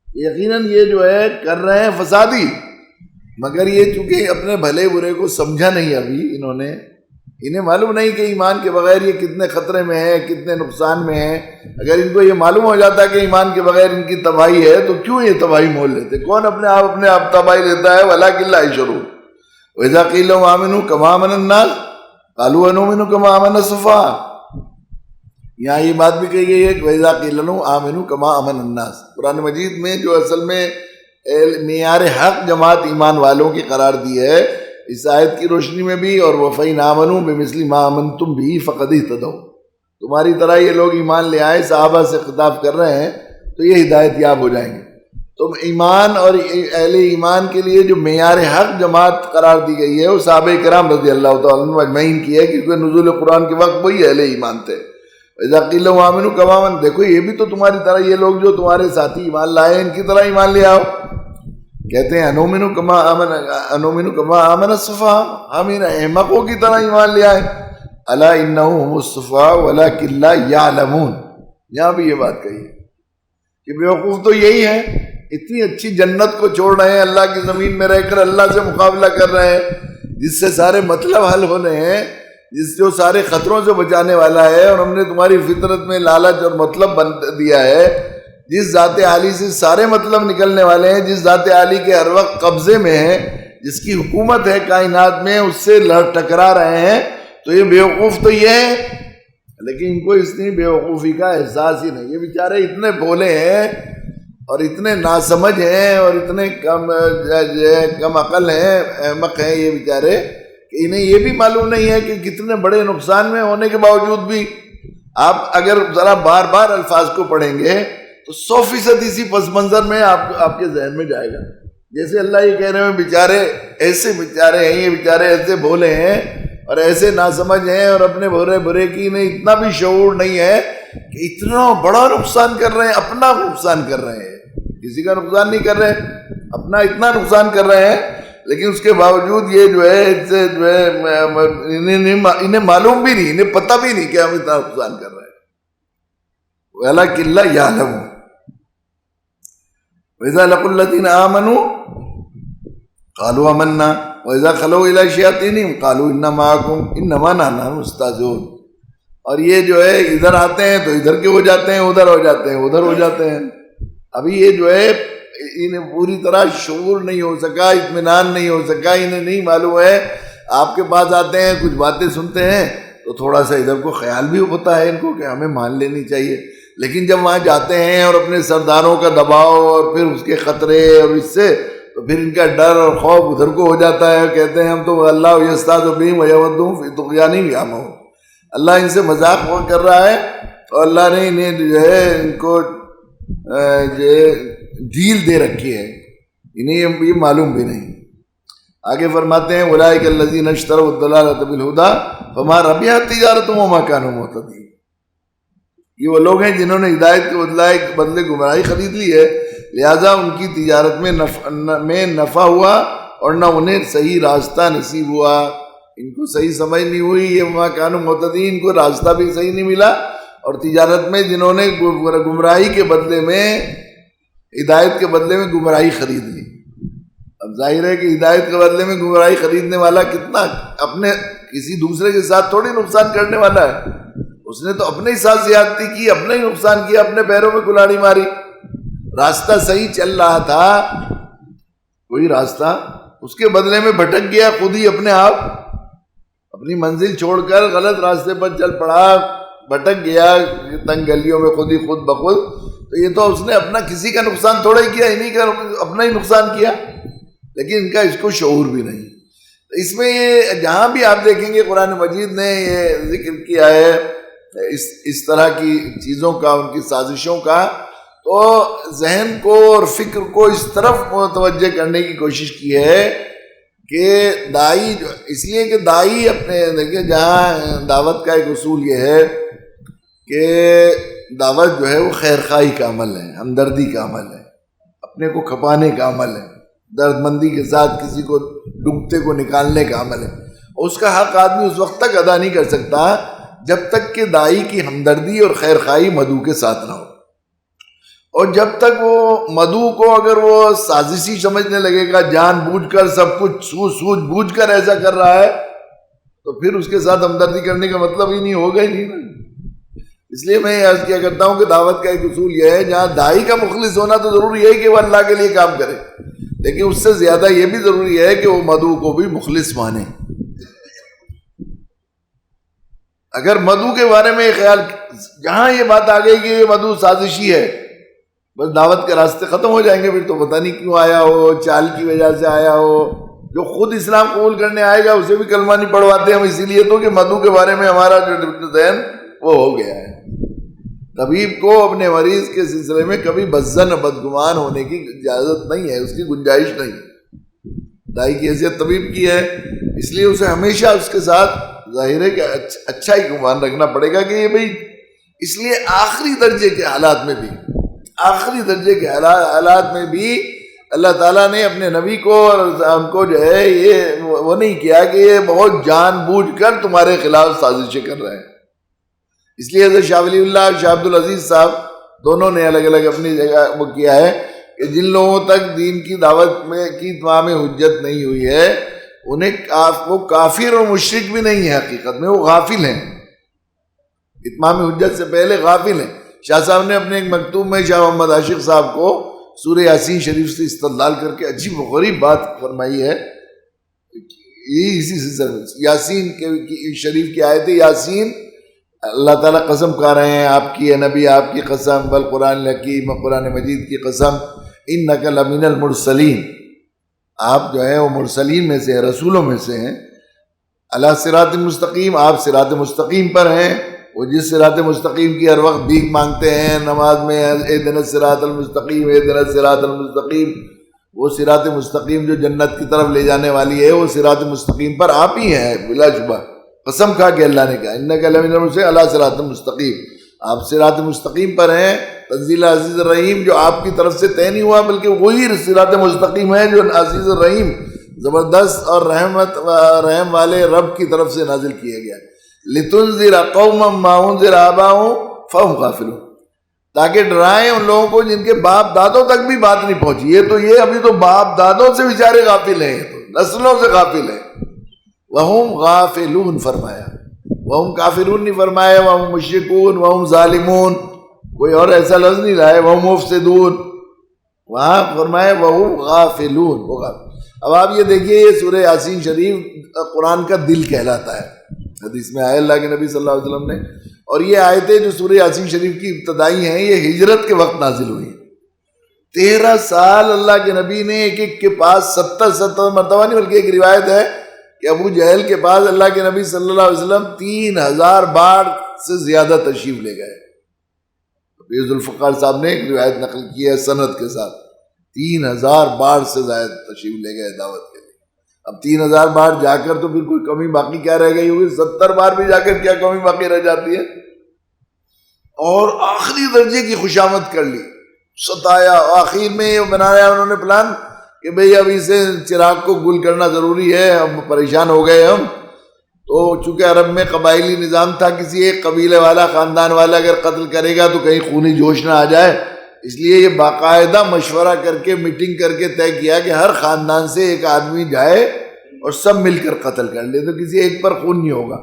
یقیناً یہ جو ہے کر رہے ہیں فسادی، مگر یہ چونکہ اپنے بھلے برے کو سمجھا نہیں، ابھی انہیں معلوم نہیں کہ ایمان کے بغیر یہ کتنے خطرے میں ہے، کتنے نقصان میں ہے. اگر ان کو یہ معلوم ہو جاتا کہ ایمان کے بغیر ان کی تباہی ہے تو کیوں یہ تباہی مول لیتے؟ کون اپنے آپ تباہی لیتا ہے؟ ولکن لا یشعرون. وَإِذَا قِيلَ لَهُمْ آمِنُوا كَمَا آمَنَ النَّاسُ قَالُوا أَنُؤْمِنُ كَمَا آمَنَ السُّفَهَاءُ. یہاں یہ بات بھی کہی گئی ہے کہ وَإِذَا قِيلَ لَهُمْ آمِنُوا كَمَا آمَنَ النَّاسُ. قرآن مجید میں جو اصل میں معیار حق جماعت ایمان والوں کی قرار دی ہے، اس آیت کی روشنی میں بھی، اور وَفَإِنْ آمَنُوا بِمِثْلِ مَا آمَنْتُمْ بِهِ فَقَدِ اهْتَدَوْا. تمہاری طرح یہ لوگ ایمان لے آئے، صحابہ سے خطاب کر رہے ہیں، تو یہ ہدایت یاب ہو جائیں گے. تو ایمان اور اہل ایمان کے لیے جو معیار حق جماعت قرار دی گئی ہے وہ صحابہ کرام رضی اللہ تعالیٰ عنہم اجمعین کی ہے، کیونکہ نزول قرآن کے وقت وہی اہل ایمان تھے. اذا قیل لهم آمنوا كما آمنوا، دیکھو یہ بھی تو تمہاری طرح، یہ لوگ جو تمہارے ساتھی ایمان لائے ان کی طرح ایمان لے آؤ. کہتے ہیں انومن کما آمن السفہاء، ہم ان احمقوں کی طرح ایمان لے آئے. الا انہم هم السفہاء ولکن لا یعلمون. یہاں بھی یہ بات کہی ہے کہ بیوقوف تو یہی ہے، اتنی اچھی جنت کو چھوڑ رہے ہیں، اللہ کی زمین میں رہ کر اللہ سے مقابلہ کر رہے ہیں، جس سے سارے مطلب حل ہونے ہیں، جس جو سارے خطروں سے بچانے والا ہے، اور ہم نے تمہاری فطرت میں لالچ اور مطلب بند دیا ہے، جس ذات عالی سے سارے مطلب نکلنے والے ہیں، جس ذات عالی کے ہر وقت قبضے میں ہے، جس کی حکومت ہے کائنات میں، اس سے لڑ ٹکرا رہے ہیں. تو یہ بیوقوف تو یہ ہے، لیکن ان کو اتنی بیوقوفی کا احساس ہی نہیں. یہ بیچارے اتنے بولے ہیں اور اتنے ناسمجھ ہیں اور اتنے کم عقل ہیں، احمق ہیں یہ بیچارے، کہ انہیں یہ بھی معلوم نہیں ہے کہ کتنے بڑے نقصان میں ہونے کے باوجود بھی آپ اگر ذرا بار بار الفاظ کو پڑھیں گے تو 100% اسی پس منظر میں آپ کے ذہن میں جائے گا. جیسے اللہ یہ کہہ رہے ہیں بیچارے ایسے بیچارے ہیں، یہ بیچارے ایسے بھولے ہیں اور ایسے ناسمجھ ہیں اور اپنے برے کی انہیں اتنا بھی شعور نہیں ہے کہ اتنا بڑا نقصان کر رہے ہیں، اپنا نقصان کر رہے ہیں، کسی کا نقصان نہیں کر رہے، اپنا اتنا نقصان کر رہے ہیں. لیکن اس کے باوجود یہ جو ہے انہیں معلوم بھی نہیں، انہیں پتہ بھی نہیں کہ ہم اتنا نقصان کر رہے ہیں. وَلَكِنْ لَا يَعْلَمُونَ. وَإِذَا لَقُوا الَّذِينَ آمَنُوا قَالُوا آمَنَّا وَإِذَا خَلَوْا إِلَىٰ شَيَاطِينِهِمْ قَالُوا إِنَّا مَعَكُمْ إِنَّمَا نَحْنُ مُسْتَهْزِئُونَ. اور یہ جو ہے ادھر آتے ہیں تو ادھر کے ہو جاتے ہیں، ادھر ہو جاتے ہیں ادھر ہو جاتے ہیں. ابھی یہ جو ہے انہیں پوری طرح شعور نہیں ہو سکا، اطمینان نہیں ہو سکا، انہیں نہیں معلوم ہے. آپ کے پاس آتے ہیں، کچھ باتیں سنتے ہیں تو تھوڑا سا ادھر کو خیال بھی ہوتا ہے ان کو کہ ہمیں مان لینی چاہیے. لیکن جب وہاں جاتے ہیں اور اپنے سرداروں کا دباؤ اور پھر اس کے خطرے اور اس سے، تو پھر ان کا ڈر اور خوف ادھر کو ہو جاتا ہے. کہتے ہیں ہم تو اللہ یستہزئ بہم ویمدھم فی طغیانہم یعمہون، اللہ ان سے مذاق کر رہا ہے اور اللہ نے انہیں جو ہے ان کو ڈھیل دے رکھی ہے، انہیں یہ معلوم بھی نہیں. آگے فرماتے ہیں اولئک الذین اشتروا الضلالۃ بالہدی فما ربحت تجارتہم وما کانوا مہتدین. یہ وہ لوگ ہیں جنہوں نے ہدایت کے بدلے گمراہی خرید لی ہے، لہذا ان کی تجارت میں نفع ہوا اور نہ انہیں صحیح راستہ نصیب ہوا. ان کو صحیح سمجھ نہیں ہوئی، یہ وما کانوا مہتدین، ان کو راستہ بھی صحیح نہیں ملا. اور تجارت میں جنہوں نے گمراہی کے بدلے میں ہدایت کے بدلے میں گمراہی خرید لی. اب ظاہر ہے کہ ہدایت کے بدلے میں گمراہی خریدنے والا کتنا اپنے کسی دوسرے کے ساتھ تھوڑی نقصان کرنے والا ہے. اس نے تو اپنے ہی ساتھ زیادتی کی، اپنے ہی نقصان کیا، اپنے پیروں میں کلاڑی ماری. راستہ صحیح چل رہا تھا کوئی راستہ، اس کے بدلے میں بھٹک گیا، خود ہی اپنے آپ اپنی منزل چھوڑ کر غلط راستے پر چل پڑا، بھٹک گیا تنگ گلیوں میں خود بخود. تو یہ تو اس نے اپنا کسی کا نقصان تھوڑا ہی کیا، انہی کا اپنا ہی نقصان کیا. لیکن ان کا اس کو شعور بھی نہیں. اس میں یہ جہاں بھی آپ دیکھیں گے قرآن مجید نے یہ ذکر کیا ہے اس طرح کی چیزوں کا، ان کی سازشوں کا، تو ذہن کو اور فکر کو اس طرف متوجہ کرنے کی کوشش کی ہے کہ داعی، اس لیے کہ داعی اپنے دیکھیں جہاں دعوت کا ایک اصول یہ ہے کہ دعوت جو ہے وہ خیر خواہی کا عمل ہے، ہمدردی کا عمل ہے، اپنے کو کھپانے کا عمل ہے، درد مندی کے ساتھ کسی کو ڈوبتے کو نکالنے کا عمل ہے. اس کا حق آدمی اس وقت تک ادا نہیں کر سکتا جب تک کہ داعی کی ہمدردی اور خیر خواہی مدعو کے ساتھ نہ ہو. اور جب تک وہ مدعو کو اگر وہ سازشی سمجھنے لگے گا، جان بوجھ کر سب کچھ سوچ بوجھ کر ایسا کر رہا ہے، تو پھر اس کے ساتھ ہمدردی کرنے کا مطلب ہی نہیں ہوگا ہی نہیں نا. اس لیے میں عرض کیا کرتا ہوں کہ دعوت کا ایک اصول یہ ہے، جہاں داعی کا مخلص ہونا تو ضروری ہے کہ وہ اللہ کے لیے کام کرے، لیکن اس سے زیادہ یہ بھی ضروری ہے کہ وہ مدعو کو بھی مخلص مانے. اگر مدعو کے بارے میں خیال، جہاں یہ بات آ گئی کہ یہ مدعو سازشی ہے، بس دعوت کے راستے ختم ہو جائیں گے. پھر تو پتہ نہیں کیوں آیا ہو، چال کی وجہ سے آیا ہو. جو خود اسلام قبول کرنے آئے گا اسے بھی کلمہ نہیں پڑھواتے ہم، اسی لیے تو کہ مدعو کے بارے میں ہمارا جو ذہن وہ ہو گیا ہے. طبیب کو اپنے مریض کے سلسلے میں کبھی بدظن و بدگمان ہونے کی اجازت نہیں ہے، اس کی گنجائش نہیں. داعی کی حیثیت طبیب کی ہے، اس لیے اسے ہمیشہ اس کے ساتھ ظاہر ہے کہ اچھا ہی گمان رکھنا پڑے گا کہ یہ بھائی، اس لیے آخری درجے کے حالات میں بھی اللہ تعالیٰ نے اپنے نبی کو اور ہم کو جو ہے یہ وہ نہیں کیا کہ یہ بہت جان بوجھ کر تمہارے خلاف سازشیں کر رہے ہیں. اس لیے حضرت شاہ ولی اللہ اور شاہ عبد العزیز صاحب دونوں نے الگ الگ اپنی جگہ وہ کیا ہے کہ جن لوگوں تک دین کی دعوت میں کی اتمام حجت نہیں ہوئی ہے انہیں وہ کافر اور مشرک بھی نہیں ہے، حقیقت میں وہ غافل ہیں، اتمام حجت سے پہلے غافل ہیں. شاہ صاحب نے اپنے ایک مکتوب میں شاہ محمد عاشق صاحب کو سورہ یاسین شریف سے استدلال کر کے عجیب و غریب بات فرمائی ہے. یہی اسی سے یاسین کے شریف کی آیت یاسین اللہ تعالیٰ قسم کھا رہے ہیں آپ کی، اے نبی آپ کی قسم، بل قرآن الحکیم، قرآن مجید کی قسم، انک لمن المرسلین، آپ جو ہے وہ مرسلین میں سے ہیں، رسولوں میں سے ہیں. علی صراط مستقیم، آپ صراط مستقیم پر ہیں. وہ جس صراط مستقیم کی ہر وقت بھیک مانگتے ہیں نماز میں، اہدنا الصراط المستقیم اہدنا الصراط المستقیم، وہ صراط مستقیم جو جنت کی طرف لے جانے والی ہے وہ صراط مستقیم پر آپ ہی ہیں بلا شبہ. قسم کھا کے اللہ نے کہا انک لمن المرسلین علی صراط مستقیم، آپ صراط مستقیم پر ہیں. تنزیل عزیز الرحیم جو آپ کی طرف سے طے نہیں ہوا بلکہ وہی صراط مستقیم ہے جو عزیز الرحیم زبردست اور رحم والے رب کی طرف سے نازل کیا گیا. لتنذر قوما ما انذر آباؤہم فہم غافلون، تاکہ ڈرائیں ان لوگوں کو جن کے باپ دادوں تک بھی بات نہیں پہنچی. یہ ابھی تو باپ دادوں سے بیچارے غافل ہیں، یہ تو نسلوں سے غافل ہیں. وہم غافلون فرمایا، وہم کافرون نہیں فرمایا، وہم مشرکون، وہم ظالمون، کوئی اور ایسا لفظ نہیں لائے، وہم مفسدون، وہاں فرمایا وہم غافلون. اب آپ یہ دیکھیے یہ سورہ یاسین شریف قرآن کا دل کہلاتا ہے، حدیث میں آئے اللہ کے نبی صلی اللہ علیہ وسلم نے. اور یہ آیتیں جو سورہ یاسین شریف کی ابتدائی ہیں یہ ہجرت کے وقت نازل ہوئی ہیں. 13 سال اللہ کے نبی نے ایک ایک کے پاس 70 مرتبہ نہیں بلکہ ایک روایت ہے کہ ابو جہل کے پاس اللہ کے نبی صلی اللہ علیہ وسلم 3000 بار سے زیادہ تشریف لے گئے. حفیظ الفقار صاحب نے ایک روایت نقل کی ہے سند کے ساتھ، 3000 بار سے زیادہ تشریف لے گئے دعوت کے لیے. اب 3000 بار جا کر تو پھر کوئی کمی باقی کیا رہ گئی ہوگی، 70 بار بھی جا کر کیا کمی باقی رہ جاتی ہے. اور آخری درجے کی خوشامد کر لی، ستایا. آخر میں یہ بنایا انہوں نے پلان کہ بھئی اب اسے چراغ کو گل کرنا ضروری ہے، ہم پریشان ہو گئے ہم. تو چونکہ عرب میں قبائلی نظام تھا، کسی ایک قبیلے والا خاندان والا اگر قتل کرے گا تو کہیں خونی جوش نہ آ جائے، اس لیے یہ باقاعدہ مشورہ کر کے میٹنگ کر کے طے کیا کہ ہر خاندان سے ایک آدمی جائے اور سب مل کر قتل کر لے تو کسی ایک پر خون نہیں ہوگا.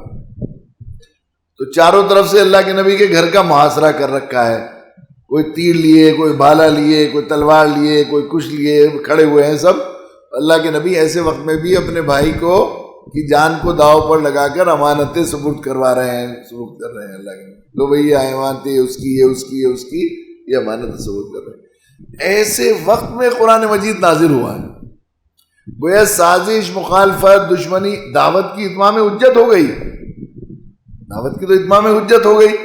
تو چاروں طرف سے اللہ کے نبی کے گھر کا محاصرہ کر رکھا ہے، کوئی تیر لیے، کوئی بھالا لیے، کوئی تلوار لیے، کوئی کچھ لیے کھڑے ہوئے ہیں سب. اللہ کے نبی ایسے وقت میں بھی اپنے بھائی کو کی جان کو داؤ پر لگا کر امانتیں سپرد کروا رہے ہیں، سپرد کر رہے ہیں اللہ کے نبی. تو بھئی یہ امانتیں اس کی، یہ اس کی، یہ اس کی، یہ امانت سپرد کر رہے ہیں. ایسے وقت میں قرآن مجید نازل ہوا ہے. گویا سازش، مخالفت، دشمنی، دعوت کی اتمام حجت ہو گئی، دعوت کی تو اتمام حجت ہو گئی.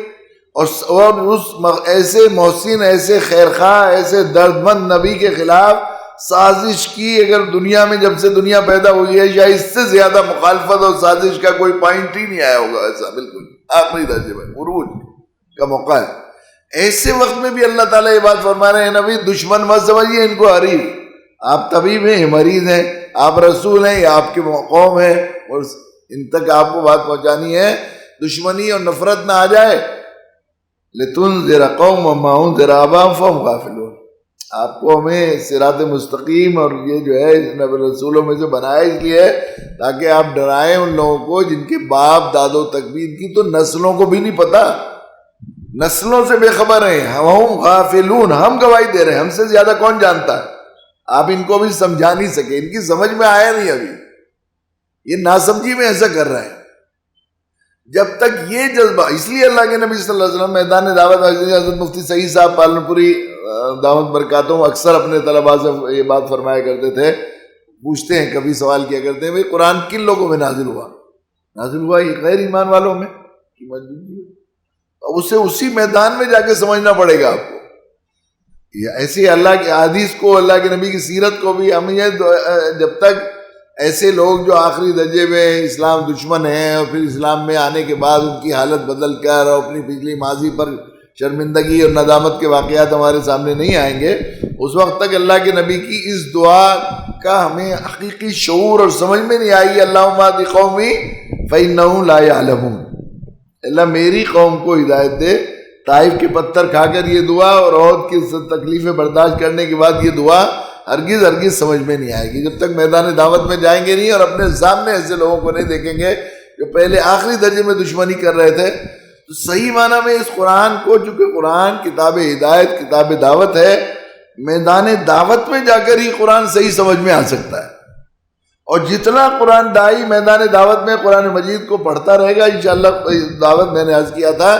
اور اس ایسے محسن، ایسے خیرخواہ، ایسے درد مند نبی کے خلاف سازش کی اگر دنیا میں جب سے دنیا پیدا ہوئی ہے یا اس سے زیادہ مخالفت اور سازش کا کوئی پوائنٹ ہی نہیں آیا ہوگا. ایسا بالکل آخری درجے میں عروج کا موقع ہے. ایسے وقت میں بھی اللہ تعالیٰ یہ بات فرما رہے ہیں نبی دشمن مت سمجھیے ان کو حریف، آپ طبیب ہیں، مریض ہیں، آپ رسول ہیں، یا آپ کے قوم ہیں اور ان تک آپ کو بات پہنچانی ہے. دشمنی اور نفرت نہ آ جائے. لتنذر قوما ما انذر آباؤہم فہم غافلون، آپ کو ہمیں صراط مستقیم اور یہ جو ہے نبی رسولوں میں سے بنایا اس لیے تاکہ آپ ڈرائیں ان لوگوں کو جن کے باپ دادوں تک بھی، ان کی تو نسلوں کو بھی نہیں پتا، نسلوں سے بے خبر ہیں. ہم غافلون، ہم گواہی دے رہے ہیں، ہم سے زیادہ کون جانتا ہے. آپ ان کو بھی سمجھا نہیں سکے، ان کی سمجھ میں آیا نہیں ابھی، یہ ناسمجھی میں ایسا کر رہے ہیں. جب تک یہ جذبہ، اس لیے اللہ کے نبی صلی اللہ علیہ وسلم میدان دعوت حضرت مفتی سعید صاحب پالنپوری دعوت برکاتوں اکثر اپنے طلباء سے یہ بات فرمایا کرتے تھے. پوچھتے ہیں، کبھی سوال کیا کرتے ہیں، بھئی قرآن کن لوگوں میں نازل ہوا؟ نازل ہوا یہ غیر ایمان والوں میں کی موجودگی ہے. اسے اسی میدان میں جا کے سمجھنا پڑے گا آپ کو. ایسے اللہ کے حدیث کو، اللہ کے نبی کی سیرت کو بھی ہم یہ جب تک ایسے لوگ جو آخری درجے میں اسلام دشمن ہیں اور پھر اسلام میں آنے کے بعد ان کی حالت بدل کر اور اپنی پچھلی ماضی پر شرمندگی اور ندامت کے واقعات ہمارے سامنے نہیں آئیں گے، اس وقت تک اللہ کے نبی کی اس دعا کا ہمیں حقیقی شعور اور سمجھ میں نہیں آئی. اللہم اہد قومی فإنہم لا یعلمون. اللہ میری قوم کو ہدایت دے. طائف کے پتھر کھا کر یہ دعا اور عہد کی تکلیفیں برداشت کرنے کے بعد یہ دعا ہرگز سمجھ میں نہیں آئے گی جب تک میدان دعوت میں جائیں گے نہیں اور اپنے سامنے ایسے لوگوں کو نہیں دیکھیں گے جو پہلے آخری درجے میں دشمنی کر رہے تھے. تو صحیح معنی میں اس قرآن کو، چونکہ قرآن کتاب ہدایت، کتاب دعوت ہے، میدان دعوت میں جا کر ہی قرآن صحیح سمجھ میں آ سکتا ہے. اور جتنا قرآن دائی میدان دعوت میں قرآن مجید کو پڑھتا رہے گا انشاءاللہ. دعوت میں نے عرض کیا تھا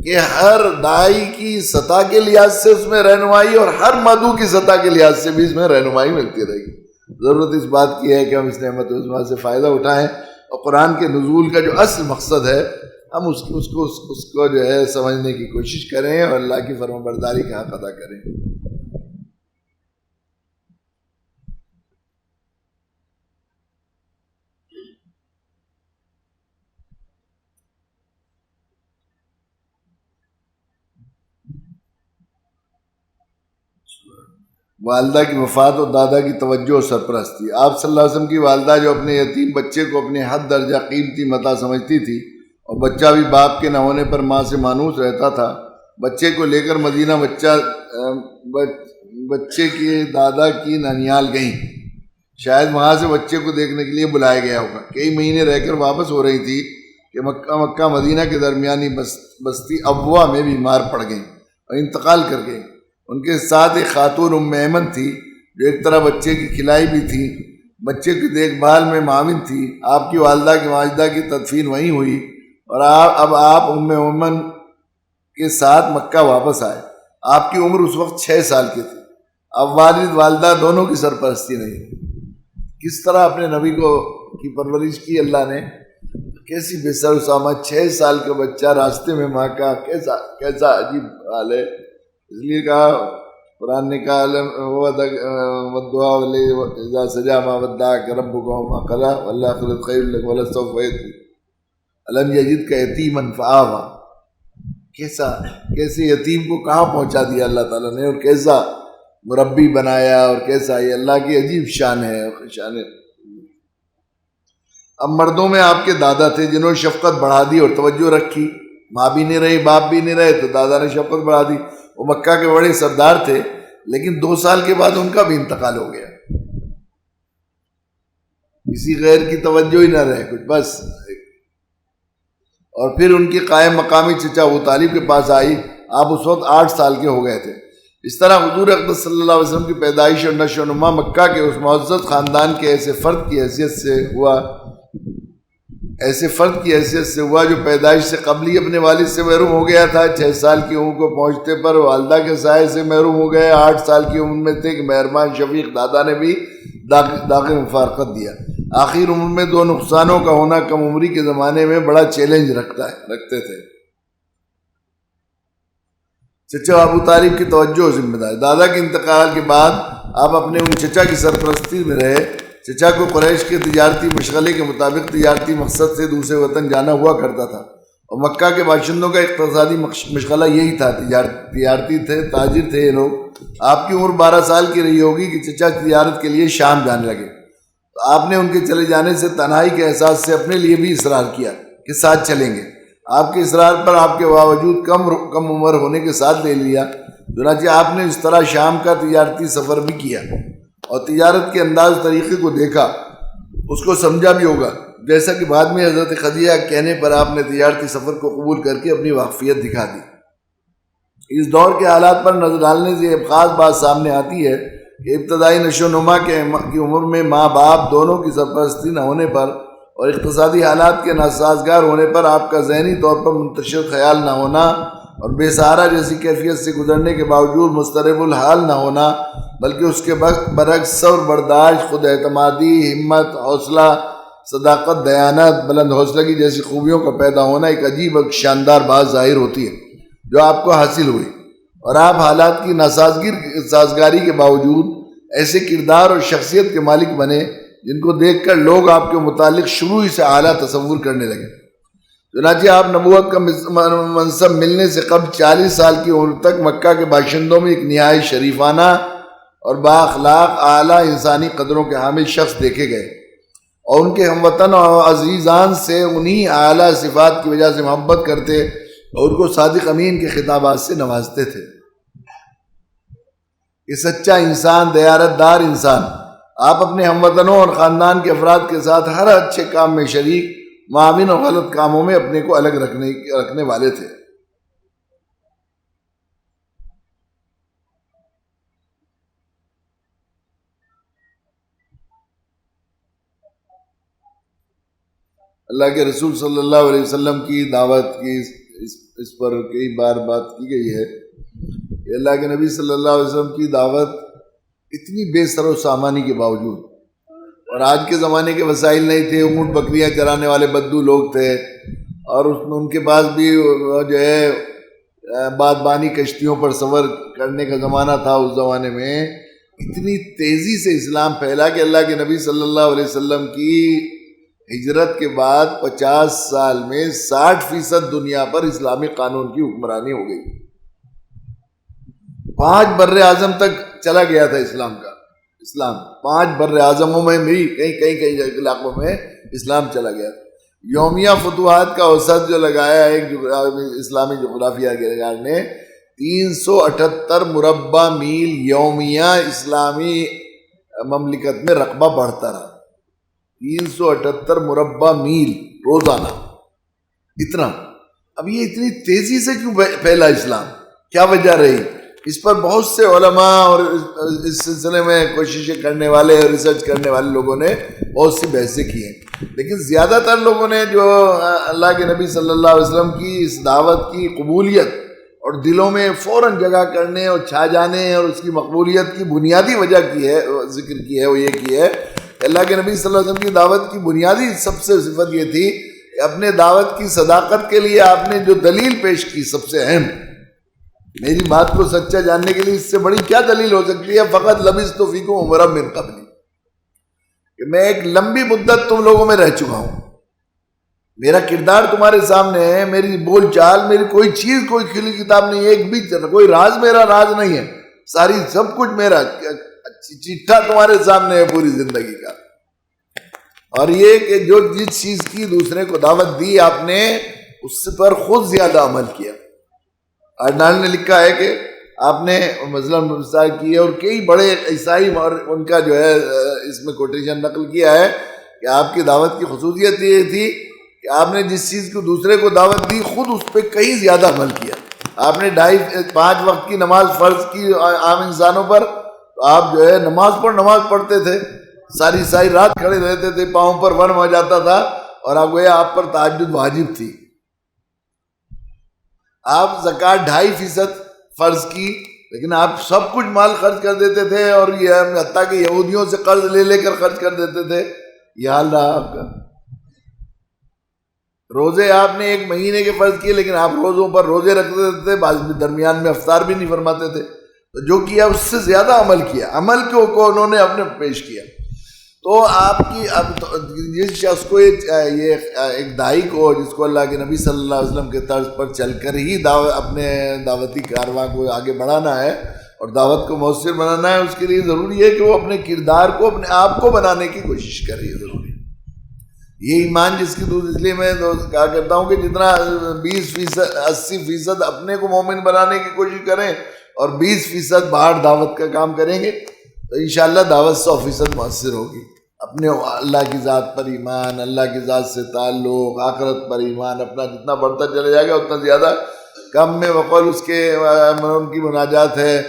کہ ہر دائی کی سطح کے لحاظ سے اس میں رہنمائی اور ہر مدعو کی سطح کے لحاظ سے بھی اس میں رہنمائی ملتی رہے گی. ضرورت اس بات کی ہے کہ ہم اس نعمت عظمیٰ سے فائدہ اٹھائیں اور قرآن کے نزول کا جو اصل مقصد ہے ہم اس کو جو ہے سمجھنے کی کوشش کریں اور اللہ کی فرمانبرداری کا حق ادا کریں. والدہ کی وفات اور دادا کی توجہ اور سرپرستی. آپ صلی اللہ علیہ وسلم کی والدہ جو اپنے یتیم بچے کو اپنے حد درجہ قیمتی متاع سمجھتی تھی اور بچہ بھی باپ کے نہ ہونے پر ماں سے مانوس رہتا تھا، بچے کو لے کر مدینہ بچے کے دادا کی ننیال گئیں. شاید وہاں سے بچے کو دیکھنے کے لیے بلایا گیا ہوگا. کئی مہینے رہ کر واپس ہو رہی تھی کہ مکہ مدینہ کے درمیانی بستی ابوا میں بیمار پڑ گئیں اور انتقال کر گئیں. ان کے ساتھ ایک خاتون ام ایمن تھی جو ایک طرح بچے کی کھلائی بھی تھی، بچے کی دیکھ بھال میں معاون تھی. آپ کی والدہ کی ماجدہ کی تدفین وہیں ہوئی اور اب آپ ام ایمن کے ساتھ مکہ واپس آئے. آپ کی عمر اس وقت 6 سال کی تھی. اب والد والدہ دونوں کی سرپرستی نہیں. کس طرح اپنے نبی کی پرورش کی اللہ نے، کیسی بے سر اسامہ 6 سال کا بچہ راستے میں ماں کا، کیسا عجیب حال ہے. اس لیے کہا قرآن نے کہا والدعاء اذا سجا ما ودعك ربك وما قلى والآخرة خير لك ولسوف يرضى الم یجدک یتیما فآویٰ. کیسے یتیم کو کہاں پہنچا دیا اللہ تعالیٰ نے اور کیسا مربی بنایا اور کیسا، یہ اللہ کی عجیب شان ہے. اب مردوں میں آپ کے دادا تھے جنہوں نے شفقت بڑھا دی اور توجہ رکھی. ماں بھی نہیں رہی، باپ بھی نہیں رہے تو دادا نے شفقت بڑھا دی. وہ مکہ کے بڑے سردار تھے لیکن 2 سال کے بعد ان کا بھی انتقال ہو گیا. کسی غیر کی توجہ ہی نہ رہے کچھ بس. اور پھر ان کی قائم مقامی چچا ابو طالب کے پاس آئی. آپ اس وقت 8 سال کے ہو گئے تھے. اس طرح حضور اقدس صلی اللہ علیہ وسلم کی پیدائش اور نشو و نما مکہ کے اس معزز خاندان کے ایسے فرد کی حیثیت سے ہوا جو پیدائش سے قبل ہی اپنے والد سے محروم ہو گیا تھا. 6 سال کی عمر کو پہنچتے پر والدہ کے سائے سے محروم ہو گئے. 8 سال کی عمر میں تھے کہ مہربان شفیق دادا نے بھی داغ مفارقت دیا. آخر عمر میں 2 نقصانوں کا ہونا کم عمری کے زمانے میں بڑا چیلنج رکھتے تھے. چچا ابو طالب کی توجہ و ذمہ داری. دادا کے انتقال کے بعد آپ اپنے ان چچا کی سرپرستی میں رہے. چچا کو قریش کے تجارتی مشغلے کے مطابق تجارتی مقصد سے دوسرے وطن جانا ہوا کرتا تھا اور مکہ کے باشندوں کا اقتصادی مشغلہ یہی تھا. تجارتی تھے، تاجر تھے یہ لوگ. آپ کی عمر 12 سال کی رہی ہوگی کہ چچا تجارت کے لیے شام جانے لگے. تو آپ نے ان کے چلے جانے سے تنہائی کے احساس سے اپنے لیے بھی اصرار کیا کہ ساتھ چلیں گے. آپ کے اصرار پر آپ کے باوجود کم عمر ہونے کے ساتھ لے لیا. چنانچہ آپ نے اس طرح شام کا تجارتی سفر بھی کیا اور تجارت کے انداز طریقے کو دیکھا، اس کو سمجھا بھی ہوگا، جیسا کہ بعد میں حضرت خدیجہ کہنے پر آپ نے تجارتی سفر کو قبول کر کے اپنی واقفیت دکھا دی. اس دور کے حالات پر نظر ڈالنے سے ایک خاص بات سامنے آتی ہے کہ ابتدائی نشو و نما کی عمر میں ماں باپ دونوں کی سرپرستی نہ ہونے پر اور اقتصادی حالات کے ناسازگار ہونے پر آپ کا ذہنی طور پر منتشر خیال نہ ہونا اور بے سہارا جیسی کیفیت سے گزرنے کے باوجود مضطرب الحال نہ ہونا، بلکہ اس کے برعکس صبر، برداشت، خود اعتمادی، ہمت، حوصلہ، صداقت، دیانت، بلند حوصلگی جیسی خوبیوں کا پیدا ہونا ایک عجیب اور شاندار بات ظاہر ہوتی ہے جو آپ کو حاصل ہوئی. اور آپ حالات کی ناسازگاری کے باوجود ایسے کردار اور شخصیت کے مالک بنے جن کو دیکھ کر لوگ آپ کے متعلق شروع ہی سے اعلیٰ تصور کرنے لگے. چنانچہ آپ نبوت کا منصب ملنے سے قبل 40 سال کی عمر تک مکہ کے باشندوں میں ایک نہایت شریفانہ اور بااخلاق اعلیٰ انسانی قدروں کے حامل شخص دیکھے گئے، اور ان کے ہم وطن اور عزیزان سے انہی اعلیٰ صفات کی وجہ سے محبت کرتے اور ان کو صادق امین کے خطابات سے نوازتے تھے۔ کہ سچا انسان، دیانت دار انسان، آپ اپنے ہم وطنوں اور خاندان کے افراد کے ساتھ ہر اچھے کام میں شریک، معاون اور غلط کاموں میں اپنے کو الگ رکھنے والے تھے۔ اللہ کے رسول صلی اللہ علیہ وسلم کی دعوت کی اس پر کئی بار بات کی گئی ہے کہ اللہ کے نبی صلی اللہ علیہ وسلم کی دعوت اتنی بے سر و سامانی کے باوجود، اور آج کے زمانے کے وسائل نہیں تھے، اونٹ بکریاں چرانے والے بدو لوگ تھے، اور اس میں ان کے پاس بھی جو ہے بادبانی کشتیوں پر سفر کرنے کا زمانہ تھا۔ اس زمانے میں اتنی تیزی سے اسلام پھیلا کہ اللہ کے نبی صلی اللہ علیہ وسلم کی ہجرت کے بعد 50 سال میں 60% دنیا پر اسلامی قانون کی حکمرانی ہو گئی۔ 5 بر اعظم تک چلا گیا تھا اسلام 5 بر اعظموں میں بھی کئی علاقوں میں اسلام چلا گیا تھا۔ یومیہ فتوحات کا اوسط جو لگایا ہے ایک اسلامی جغرافیہ کے نگار نے، 378 مربع میل یومیہ اسلامی مملکت میں رقبہ بڑھتا رہا۔ 378 مربع میل روزانہ، اتنا۔ اب یہ اتنی تیزی سے کیوں پھیلا اسلام؟ کیا وجہ رہی؟ اس پر بہت سے علماء اور اس سلسلے میں کوششیں کرنے والے اور ریسرچ کرنے والے لوگوں نے بہت سی بحثیں کی ہیں، لیکن زیادہ تر لوگوں نے جو اللہ کے نبی صلی اللہ علیہ وسلم کی اس دعوت کی قبولیت اور دلوں میں فوراً جگہ کرنے اور چھا جانے اور اس کی مقبولیت کی بنیادی وجہ کی ہے، ذکر کی ہے، وہ یہ کی ہے کہ اللہ کے نبی صلی اللہ علیہ وسلم کی دعوت کی بنیادی سب سے صفت یہ تھی کہ اپنے دعوت کی صداقت کے لیے آپ نے جو دلیل پیش کی، سب سے اہم، میری بات کو سچا جاننے کے لیے اس سے بڑی کیا دلیل ہو سکتی ہے؟ فقط لبثت فیکم عمرا من قبلی، کہ میں ایک لمبی مدت تم لوگوں میں رہ چکا ہوں، میرا کردار تمہارے سامنے ہے، میری بول چال، میری کوئی چیز، کوئی کھلی کتاب نہیں، ایک بھی کوئی راز میرا راز نہیں ہے، ساری سب کچھ میرا چٹھا تمہارے سامنے ہے پوری زندگی کا۔ اور یہ کہ جو جس چیز کی دوسرے کو دعوت دی آپ نے، اس پر خود زیادہ عمل کیا۔ ارنال نے لکھا ہے کہ آپ نے مثلاً کی ہے، اور کئی بڑے عیسائی اور ان کا جو ہے اس میں کوٹیشن نقل کیا ہے کہ آپ کی دعوت کی خصوصیت یہ تھی کہ آپ نے جس چیز کو دوسرے کو دعوت دی، خود اس پہ کہیں زیادہ عمل کیا۔ آپ نے 5 وقت کی نماز فرض کی عام انسانوں پر، تو آپ جو ہے نماز پڑھتے تھے، ساری رات کھڑے رہتے تھے، پاؤں پر ورم ہو جاتا تھا، اور آپ گویا آپ پر تہجد واجب تھی۔ آپ زکوٰۃ 2.5% فرض کی، لیکن آپ سب کچھ مال خرچ کر دیتے تھے، اور یہ حتیٰ کہ یہودیوں سے قرض لے کر خرچ کر دیتے تھے۔ یہ حال رہا آپ کا۔ روزے آپ نے 1 مہینے کے فرض کیے، لیکن آپ روزوں پر روزے رکھتے تھے، بعض درمیان میں افطار بھی نہیں فرماتے تھے۔ تو جو کیا اس سے زیادہ عمل کیا، عمل کو انہوں نے اپنے پیش کیا۔ تو آپ کی جس شخص کو یہ ایک داعی کو، جس کو اللہ کے نبی صلی اللہ علیہ وسلم کے طرز پر چل کر ہی اپنے دعوتی کارواں کو آگے بڑھانا ہے اور دعوت کو مؤثر بنانا ہے، اس کے لیے ضروری ہے کہ وہ اپنے کردار کو، اپنے آپ کو بنانے کی کوشش کرے۔ یہ ضروری ہے۔ یہ ایمان جس کی دودھ، اس لیے میں کہا کرتا ہوں کہ جتنا 20%، 80% اپنے کو مومن بنانے کی کوشش کریں اور 20% باہر دعوت کا کام کریں گے، تو انشاءاللہ دعوت 100% مؤثر ہوگی۔ اپنے اللہ کی ذات پر ایمان، اللہ کی ذات سے تعلق، آخرت پر ایمان اپنا جتنا بڑھتا چلا جائے گا اتنا زیادہ کم میں وقول اس کے ان کی مناجات ہے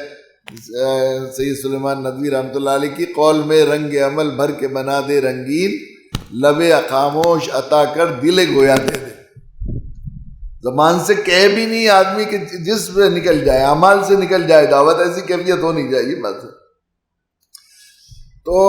سید سلیمان ندوی رحمۃ اللہ علیہ کی، قول میں رنگ عمل بھر کے بنا دے رنگین، لب خاموش عطا کر دل گویا دے دے۔ زبان سے کہہ بھی نہیں آدمی کہ جس پہ نکل جائے، اعمال سے نکل جائے دعوت، ایسی کیفیت ہونی چاہیے بس۔ تو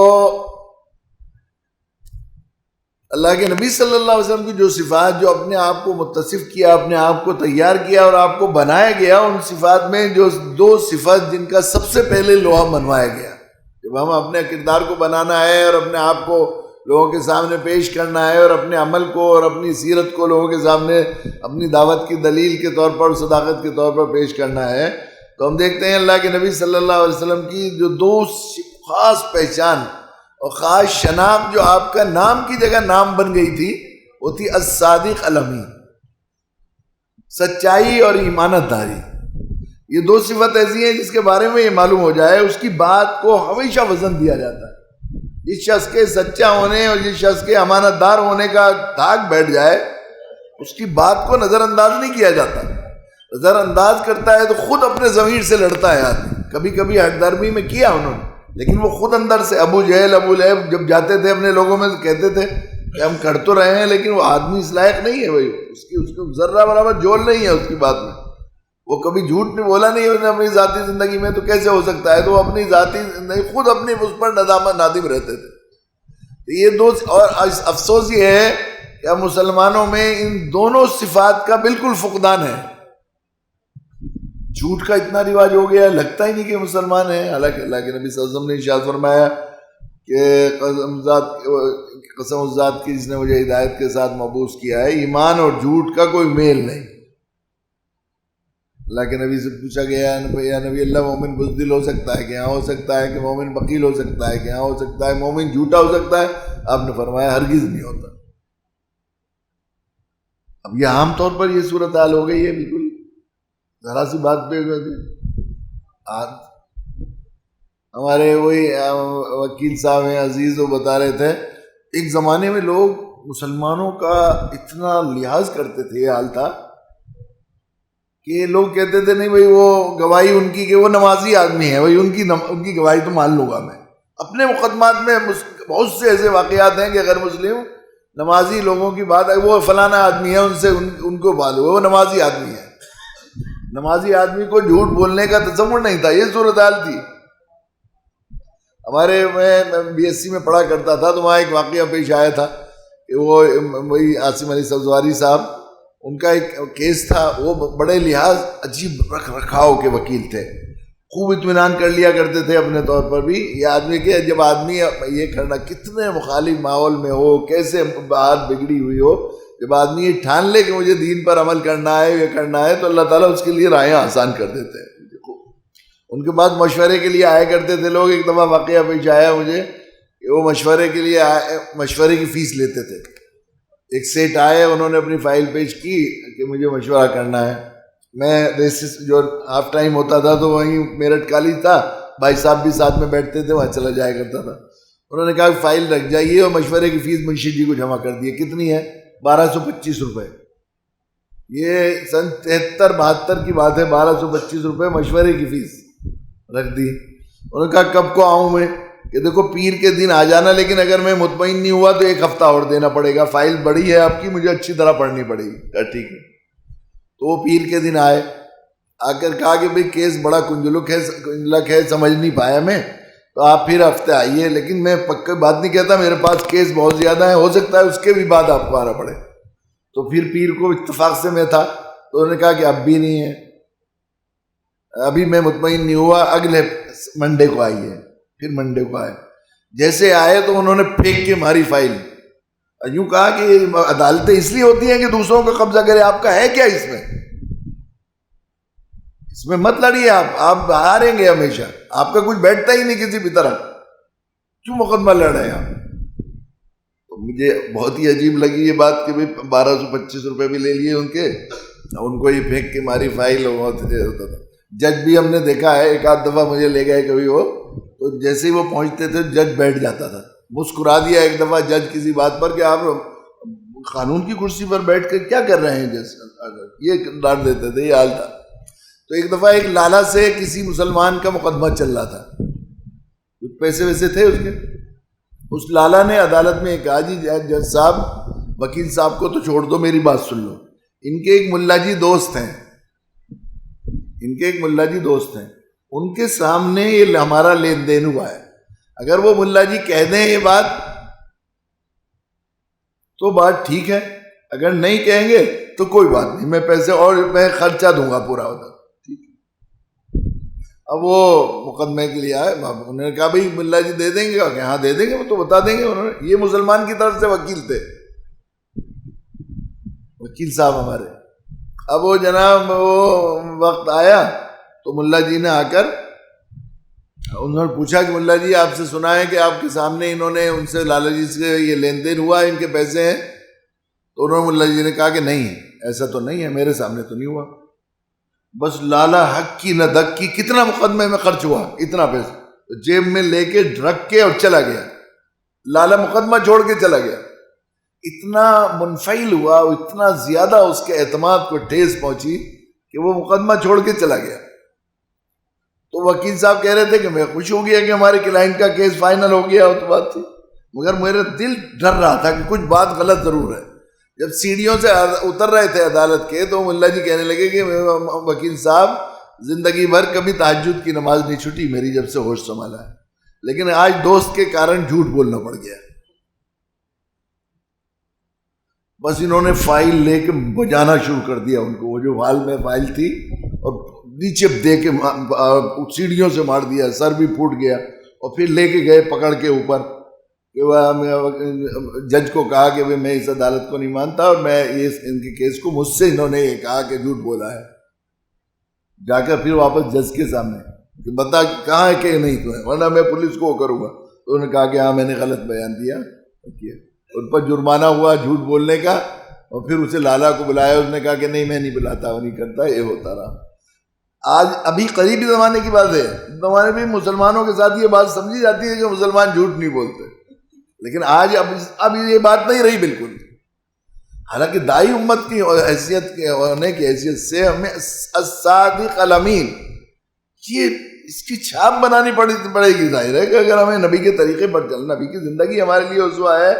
اللہ کے نبی صلی اللہ علیہ وسلم کی جو صفات، جو اپنے آپ کو متصف کیا، اپنے آپ کو تیار کیا اور آپ کو بنایا گیا، ان صفات میں جو 2 صفات جن کا سب سے پہلے لوہا منوایا گیا، جب ہم اپنے کردار کو بنانا ہے اور اپنے آپ کو لوگوں کے سامنے پیش کرنا ہے اور اپنے عمل کو اور اپنی سیرت کو لوگوں کے سامنے اپنی دعوت کی دلیل کے طور پر، صداقت کے طور پر پیش کرنا ہے، تو ہم دیکھتے ہیں اللہ کے نبی صلی اللہ علیہ وسلم کی جو دو خاص پہچان اور خاص شناخت جو آپ کا نام کی جگہ نام بن گئی تھی وہ تھی الصادق الامین، سچائی اور ایمانت داری۔ یہ دو صفت ایسی ہیں جس کے بارے میں یہ معلوم ہو جائے اس کی بات کو ہمیشہ وزن دیا جاتا ہے۔ جس شخص کے سچا ہونے اور جس شخص کے امانت دار ہونے کا دھاگ بیٹھ جائے اس کی بات کو نظر انداز نہیں کیا جاتا۔ نظر انداز کرتا ہے تو خود اپنے ضمیر سے لڑتا ہے آدمی۔ کبھی کبھی ہٹ درمی میں کیا انہوں نے، لیکن وہ خود اندر سے ابو جہل ابو لہب جب جاتے تھے اپنے لوگوں میں کہتے تھے کہ ہم کر تو رہے ہیں لیکن وہ آدمی اس لائق نہیں ہے بھائی، اس کو ذرہ برابر جول نہیں ہے اس کی بات میں، وہ کبھی جھوٹ نہیں بولا نہیں انہوں نے اپنی ذاتی زندگی میں، تو کیسے ہو سکتا ہے؟ تو وہ اپنی ذاتی زندگی خود اپنی اس پر نادم رہتے تھے۔ یہ دو، اور افسوس یہ ہے کہ مسلمانوں میں ان دونوں صفات کا بالکل فقدان ہے۔ جھوٹ کا اتنا رواج ہو گیا لگتا ہی نہیں کہ مسلمان ہیں، حالانکہ اللہ کے نبی صلی اللہ علیہ وسلم نے ارشاد فرمایا کہ قسم اس ذات کی جس نے مجھے ہدایت کے ساتھ مبعوث کیا ہے، ایمان اور جھوٹ کا کوئی میل نہیں۔ اللہ کے نبی سے پوچھا گیا یا نبی اللہ مومن بزدل ہو سکتا ہے کہ ہاں ہو سکتا ہے، کہ مومن بخیل ہو سکتا ہے کہ ہاں ہو سکتا ہے، مومن جھوٹا ہو سکتا ہے؟ آپ نے فرمایا ہرگز نہیں ہوتا۔ اب یہ عام طور پر یہ صورتحال ہو گئی ہے، بالکل ذرا سی بات پہ ہمارے وہی وکیل صاحب ہیں عزیز، وہ بتا رہے تھے ایک زمانے میں لوگ مسلمانوں کا اتنا لحاظ کرتے تھے، یہ حال تھا کہ لوگ کہتے تھے نہیں بھائی وہ گواہی ان کی کہ وہ نمازی آدمی ہے، بھائی ان کی گواہی تو مان لوں گا میں۔ اپنے مقدمات میں بہت سے ایسے واقعات ہیں کہ غیر مسلم نمازی لوگوں کی بات ہے، وہ فلانا آدمی ہے ان سے ان کو معلوم ہے وہ نمازی آدمی ہے۔ نمازی آدمی کو جھوٹ بولنے کا تصور نہیں تھا، یہ صورتحال تھی۔ ہمارے میں بی ایس سی میں پڑھا کرتا تھا تو وہاں ایک واقعہ پیش آیا تھا کہ وہ وہی عاصم علی سبزواری صاحب، ان کا ایک کیس تھا، وہ بڑے لحاظ عجیب رکھ رکھاؤ کے وکیل تھے، خوب اطمینان کر لیا کرتے تھے اپنے طور پر بھی۔ یہ آدمی کہ جب آدمی یہ کرنا کتنے مخالف ماحول میں ہو، کیسے بات بگڑی ہوئی ہو، جب آدمی یہ ٹھان لے کہ مجھے دین پر عمل کرنا ہے، یہ کرنا ہے، تو اللہ تعالیٰ اس کے لیے راہیں آسان کر دیتے ہیں۔ ان کے بعد مشورے کے لیے آیا کرتے تھے لوگ۔ ایک دفعہ واقعہ پیش آیا مجھے کہ وہ مشورے کے لیے مشورے کی فیس لیتے تھے۔ ایک سیٹ آئے، انہوں نے اپنی فائل پیش کی کہ مجھے مشورہ کرنا ہے۔ میں ریسس جو ہاف ٹائم ہوتا تھا تو وہیں میرٹھ کالج تھا، بھائی صاحب بھی ساتھ میں بیٹھتے تھے، وہاں چلا جایا کرتا تھا۔ انہوں نے کہا کہ فائل رکھ جائیے اور مشورے کی فیس منشی جی کو جمع کر دیے۔ کتنی ہے؟ 1225 روپے۔ یہ سن 73-72 کی بات ہے، 1225 روپے مشورے کی فیس رکھ دی۔ انہوں نے کہا کب کو آؤں میں؟ کہ دیکھو پیر کے دن آ جانا، لیکن اگر میں مطمئن نہیں ہوا تو 1 ہفتہ اور دینا پڑے گا، فائل بڑی ہے آپ کی، مجھے اچھی طرح پڑھنی پڑے گی۔ کہا ٹھیک ہے۔ تو وہ پیر کے دن آئے، آ کر کہا کہ بھئی کیس بڑا کنجلک ہے، سمجھ نہیں پایا میں، تو آپ پھر ہفتے آئیے، لیکن میں پکا بات نہیں کہتا، میرے پاس کیس بہت زیادہ ہے، ہو سکتا ہے اس کے بھی بعد آپ کو آنا پڑے۔ تو پھر پیر کو اتفاق سے میں تھا، تو انہوں نے کہا کہ اب بھی نہیں ہے، ابھی میں مطمئن نہیں ہوا، اگلے منڈے کو آئیے۔ پھر منڈے کو آئے، جیسے آئے تو انہوں نے پھینک کے ماری فائل۔ یوں کہا کہ عدالتیں اس لیے ہوتی ہیں کہ دوسروں کا قبضہ کرے، آپ کا ہے کیا اس میں مت لڑیے، آپ ہاریں گے ہمیشہ، آپ کا کچھ بیٹھتا ہی نہیں کسی بھی طرح، کیوں مقدمہ لڑ رہے ہیں آپ؟ تو مجھے بہت ہی عجیب لگی یہ بات کہ 1225 روپے بھی لے لیے ان کو یہ پھینک کے ماری فائل ہوتا تھا۔ جج بھی ہم نے دیکھا ہے، ایک آدھ دفعہ مجھے لے گئے کبھی وہ، تو جیسے ہی وہ پہنچتے تھے جج بیٹھ جاتا تھا، مسکرا دیا ایک دفعہ جج کسی بات پر کہ آپ قانون کی کرسی پر بیٹھ کر کیا کر رہے ہیں، جیسے یہ ڈانٹ دیتے تھے، یہ حال تھا۔ تو ایک دفعہ ایک لالا سے کسی مسلمان کا مقدمہ چل رہا تھا، کچھ پیسے ویسے تھے اس کے، اس لالا نے عدالت میں کہا جی جج صاحب وکیل صاحب کو تو چھوڑ دو، میری بات سن لو، ان کے ایک ملا جی دوست ہیں، ان کے سامنے یہ ہمارا لین دین ہوا ہے، اگر وہ ملا جی کہہ دیں یہ بات تو بات ٹھیک ہے، اگر نہیں کہیں گے تو کوئی بات نہیں، میں پیسے اور میں خرچہ دوں گا پورا ہوتا۔ ٹھیک ہے، اب وہ مقدمے کے لیے آئے، انہوں نے کہا بھائی ملا جی دے دیں گے؟ کہ ہاں دے دیں گے، وہ تو بتا دیں گے۔ انہوں نے، یہ مسلمان کی طرف سے وکیل تھے، وکیل صاحب ہمارے۔ اب وہ جناب وہ وقت آیا تو ملا جی نے آ کر انہوں نے پوچھا کہ ملا جی آپ سے سنا ہے کہ آپ کے سامنے انہوں نے ان سے لالا جی سے یہ لین دین ہوا ہے، ان کے پیسے ہیں؟ تو انہوں نے ملا جی نے کہا کہ نہیں ایسا تو نہیں ہے، میرے سامنے تو نہیں ہوا، بس لالا حق کی نہ دک کی کتنا مقدمے میں خرچ ہوا، اتنا پیسہ جیب میں لے کے رکھ کے اور چلا گیا، لالا مقدمہ چھوڑ کے چلا گیا۔ اتنا منفعل ہوا، اتنا زیادہ اس کے اعتماد کو ٹھیس پہنچی کہ وہ مقدمہ چھوڑ کے چلا گیا۔ تو وکیل صاحب کہہ رہے تھے کہ میں خوش ہو گیا کہ ہمارے کلائنٹ کا کیس فائنل ہو گیا، وہ تو بات تھی، مگر میرا دل ڈر رہا تھا کہ کچھ بات غلط ضرور ہے۔ جب سیڑھیوں سے اتر رہے تھے عدالت کے تو ملا جی کہنے لگے کہ وکیل صاحب زندگی بھر کبھی تہجد کی نماز نہیں چھوٹی میری جب سے ہوش سنبھالا ہے، لیکن آج دوست کے کارن جھوٹ بولنا پڑ گیا۔ بس انہوں نے فائل لے کے بجانا شروع کر دیا ان کو، وہ جو ہال میں فائل تھی، اور نیچے دے کے سیڑھیوں سے مار دیا، سر بھی پھوٹ گیا، اور پھر لے کے گئے پکڑ کے اوپر کہ جج کو کہا کہ میں اس عدالت کو نہیں مانتا، اور میں ان کے کیس کو مجھ سے انہوں نے یہ کہا کہ جھوٹ بولا ہے۔ جا کر پھر واپس جج کے سامنے کہ بتا کہاں ہے کہ نہیں تو ہے، ورنہ میں پولیس کو کروں گا۔ تو انہوں نے کہا کہ ہاں میں نے غلط بیان دیا، ان پر جرمانہ ہوا جھوٹ بولنے کا، اور پھر اسے لالا کو بلایا، اس نے کہا کہ نہیں میں نہیں بلاتا، وہ نہیں کرتا، یہ ہوتا رہا۔ آج ابھی قریبی زمانے کی بات ہے، زمانے میں مسلمانوں کے ساتھ یہ بات سمجھی جاتی ہے کہ مسلمان جھوٹ نہیں بولتے، لیکن آج اب یہ بات نہیں رہی بالکل۔ حالانکہ دائی امت کی حیثیت کے ہونے کی حیثیت سے ہمیں الصادق الامین یہ اس کی چھاپ بنانی پڑے گی۔ ظاہر ہے کہ اگر ہمیں نبی کے طریقے پر چلنا، نبی کی زندگی ہمارے لیے اسوہ ہے،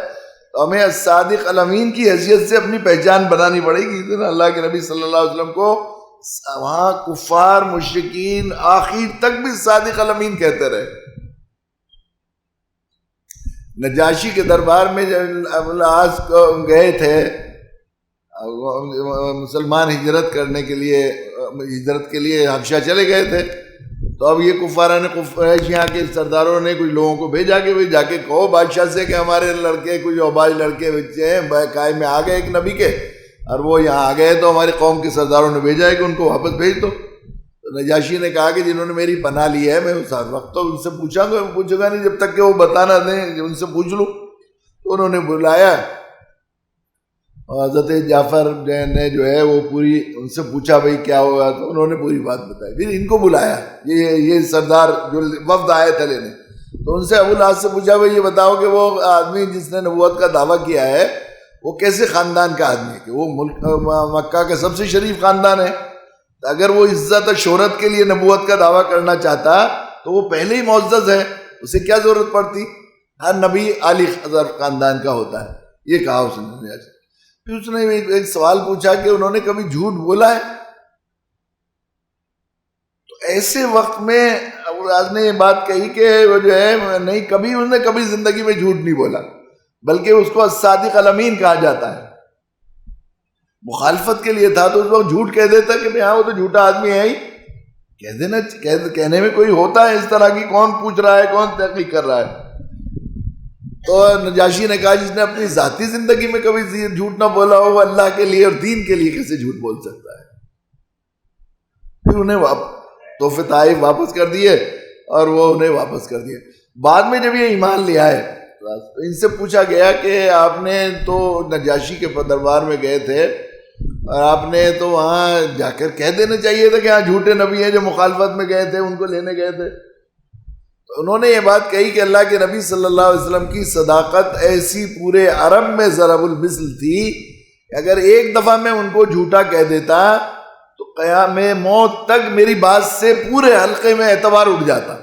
تو ہمیں الصادق الامین کی حیثیت سے اپنی پہچان بنانی پڑے گی۔ اللہ کے نبی صلی اللہ علیہ وسلم کو وہاں کفار مشرکین آخر تک بھی صادق الامین کہتے رہے۔ نجاشی کے دربار میں جب العاص کو گئے تھے مسلمان ہجرت کے لیے حبشہ چلے گئے تھے، تو اب یہ کفاران قریش یہاں کے سرداروں نے کچھ لوگوں کو بھیجا کہ جا کے کہو بادشاہ سے کہ ہمارے لڑکے کچھ اوباش لڑکے بچے ہیں قائم میں آ گئے ایک نبی کے، اور وہ یہاں آ گئے تو ہماری قوم کے سرداروں نے بھیجا ہے کہ ان کو واپس بھیج دو۔ تو نجاشی نے کہا کہ جنہوں نے میری پناہ لی ہے میں اس وقت تو ان سے پوچھوں گا نہیں جب تک کہ وہ بتانا دیں، ان سے پوچھ لوں۔ تو انہوں نے بلایا، حضرت جعفر نے جو ہے وہ پوری ان سے پوچھا بھائی کیا ہوا، تو انہوں نے پوری بات بتائی۔ پھر ان کو بلایا، یہ سردار جو وفد آئے تھے لینے، تو ان سے ابو العاص سے پوچھا بھائی یہ بتاؤ کہ وہ آدمی جس نے نبوت کا دعویٰ کیا ہے وہ کیسے خاندان کا آدمی ہے، کہ وہ مکہ کا سب سے شریف خاندان ہے، اگر وہ عزت اور شہرت کے لیے نبوت کا دعویٰ کرنا چاہتا تو وہ پہلے ہی معزز ہے، اسے کیا ضرورت پڑتی، ہر نبی عالی خاندان کا ہوتا ہے، یہ کہا اس نے۔ پھر اس نے ایک سوال پوچھا کہ انہوں نے کبھی جھوٹ بولا ہے؟ تو ایسے وقت میں ابو العاص نے یہ بات کہی کہ وہ جو ہے نہیں، کبھی انہوں نے کبھی زندگی میں جھوٹ نہیں بولا، بلکہ اس کو الصادق الامین کہا جاتا ہے۔ مخالفت کے لیے تھا تو اس وقت جھوٹ کہہ دیتا کہ ہاں وہ تو جھوٹا آدمی ہے ہی، کہہ دینا، کہنے میں کوئی ہوتا ہے اس طرح کی، کون پوچھ رہا ہے، کون تحقیق کر رہا ہے۔ تو نجاشی نے کہا جس نے اپنی ذاتی زندگی میں کبھی جھوٹ نہ بولا ہو وہ اللہ کے لیے اور دین کے لیے کیسے جھوٹ بول سکتا ہے۔ پھر انہیں تحفے طائف واپس کر دیے، اور وہ انہیں واپس کر دیے۔ بعد میں جب یہ ایمان لے آئے تو ان سے پوچھا گیا کہ آپ نے تو نجاشی کے دربار میں گئے تھے، اور آپ نے تو وہاں جا کر کہہ دینا چاہیے تھا کہ ہاں جھوٹے نبی ہیں جو مخالفت میں گئے تھے، ان کو لینے گئے تھے۔ تو انہوں نے یہ بات کہی کہ اللہ کے نبی صلی اللہ علیہ وسلم کی صداقت ایسی پورے عرب میں ضرب المثل تھی کہ اگر ایک دفعہ میں ان کو جھوٹا کہہ دیتا تو قیام موت تک میری بات سے پورے حلقے میں اعتبار اٹھ جاتا۔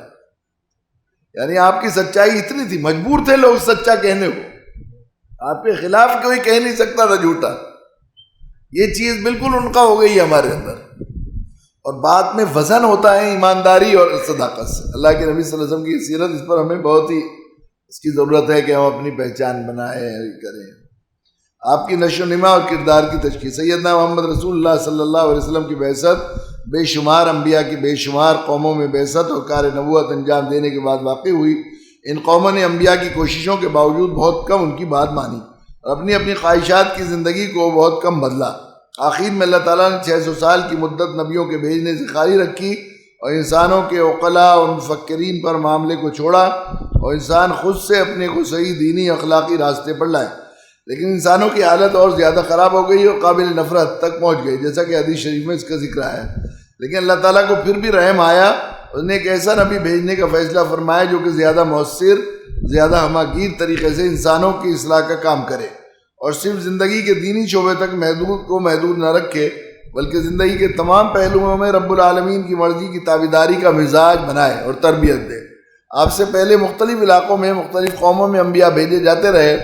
یعنی آپ کی سچائی اتنی تھی، مجبور تھے لوگ سچا کہنے کو، آپ کے خلاف کوئی کہہ نہیں سکتا تھا جھوٹا۔ یہ چیز بالکل ان کا ہو گئی ہمارے اندر، اور بعد میں وزن ہوتا ہے ایمانداری اور صداقت سے۔ اللہ کے نبی صلی اللہ علیہ وسلم کی سیرت، اس پر ہمیں بہت ہی اس کی ضرورت ہے کہ ہم اپنی پہچان بنائیں کریں۔ آپ کی نشو و نما اور کردار کی تشخیص۔ سیدنا محمد رسول اللہ صلی اللہ علیہ وسلم کی بعثت بے شمار انبیاء کی بے شمار قوموں میں بعثت اور کار نبوت انجام دینے کے بعد واقع ہوئی۔ ان قوموں نے انبیاء کی کوششوں کے باوجود بہت کم ان کی بات مانی اور اپنی خواہشات کی زندگی کو بہت کم بدلا۔ آخر میں اللہ تعالیٰ نے 600 سال کی مدت نبیوں کے بھیجنے سے خالی رکھی اور انسانوں کے عقلاء اور مفکرین پر معاملے کو چھوڑا اور انسان خود سے اپنے کو صحیح دینی اخلاقی راستے پر لائے، لیکن انسانوں کی حالت اور زیادہ خراب ہو گئی اور قابل نفرت تک پہنچ گئی، جیسا کہ حدیث شریف میں اس کا ذکر آیا۔ لیکن اللہ تعالیٰ کو پھر بھی رحم آیا، اس نے ایک ایسا نبی بھیجنے کا فیصلہ فرمایا جو کہ زیادہ مؤثر، زیادہ ہمہ گیر طریقے سے انسانوں کی اصلاح کا کام کرے، اور صرف زندگی کے دینی شعبے تک محدود نہ رکھے، بلکہ زندگی کے تمام پہلوؤں میں رب العالمین کی مرضی کی تابعداری کا مزاج بنائے اور تربیت دے۔ آپ سے پہلے مختلف علاقوں میں مختلف قوموں میں انبیاء بھیجے جاتے رہے،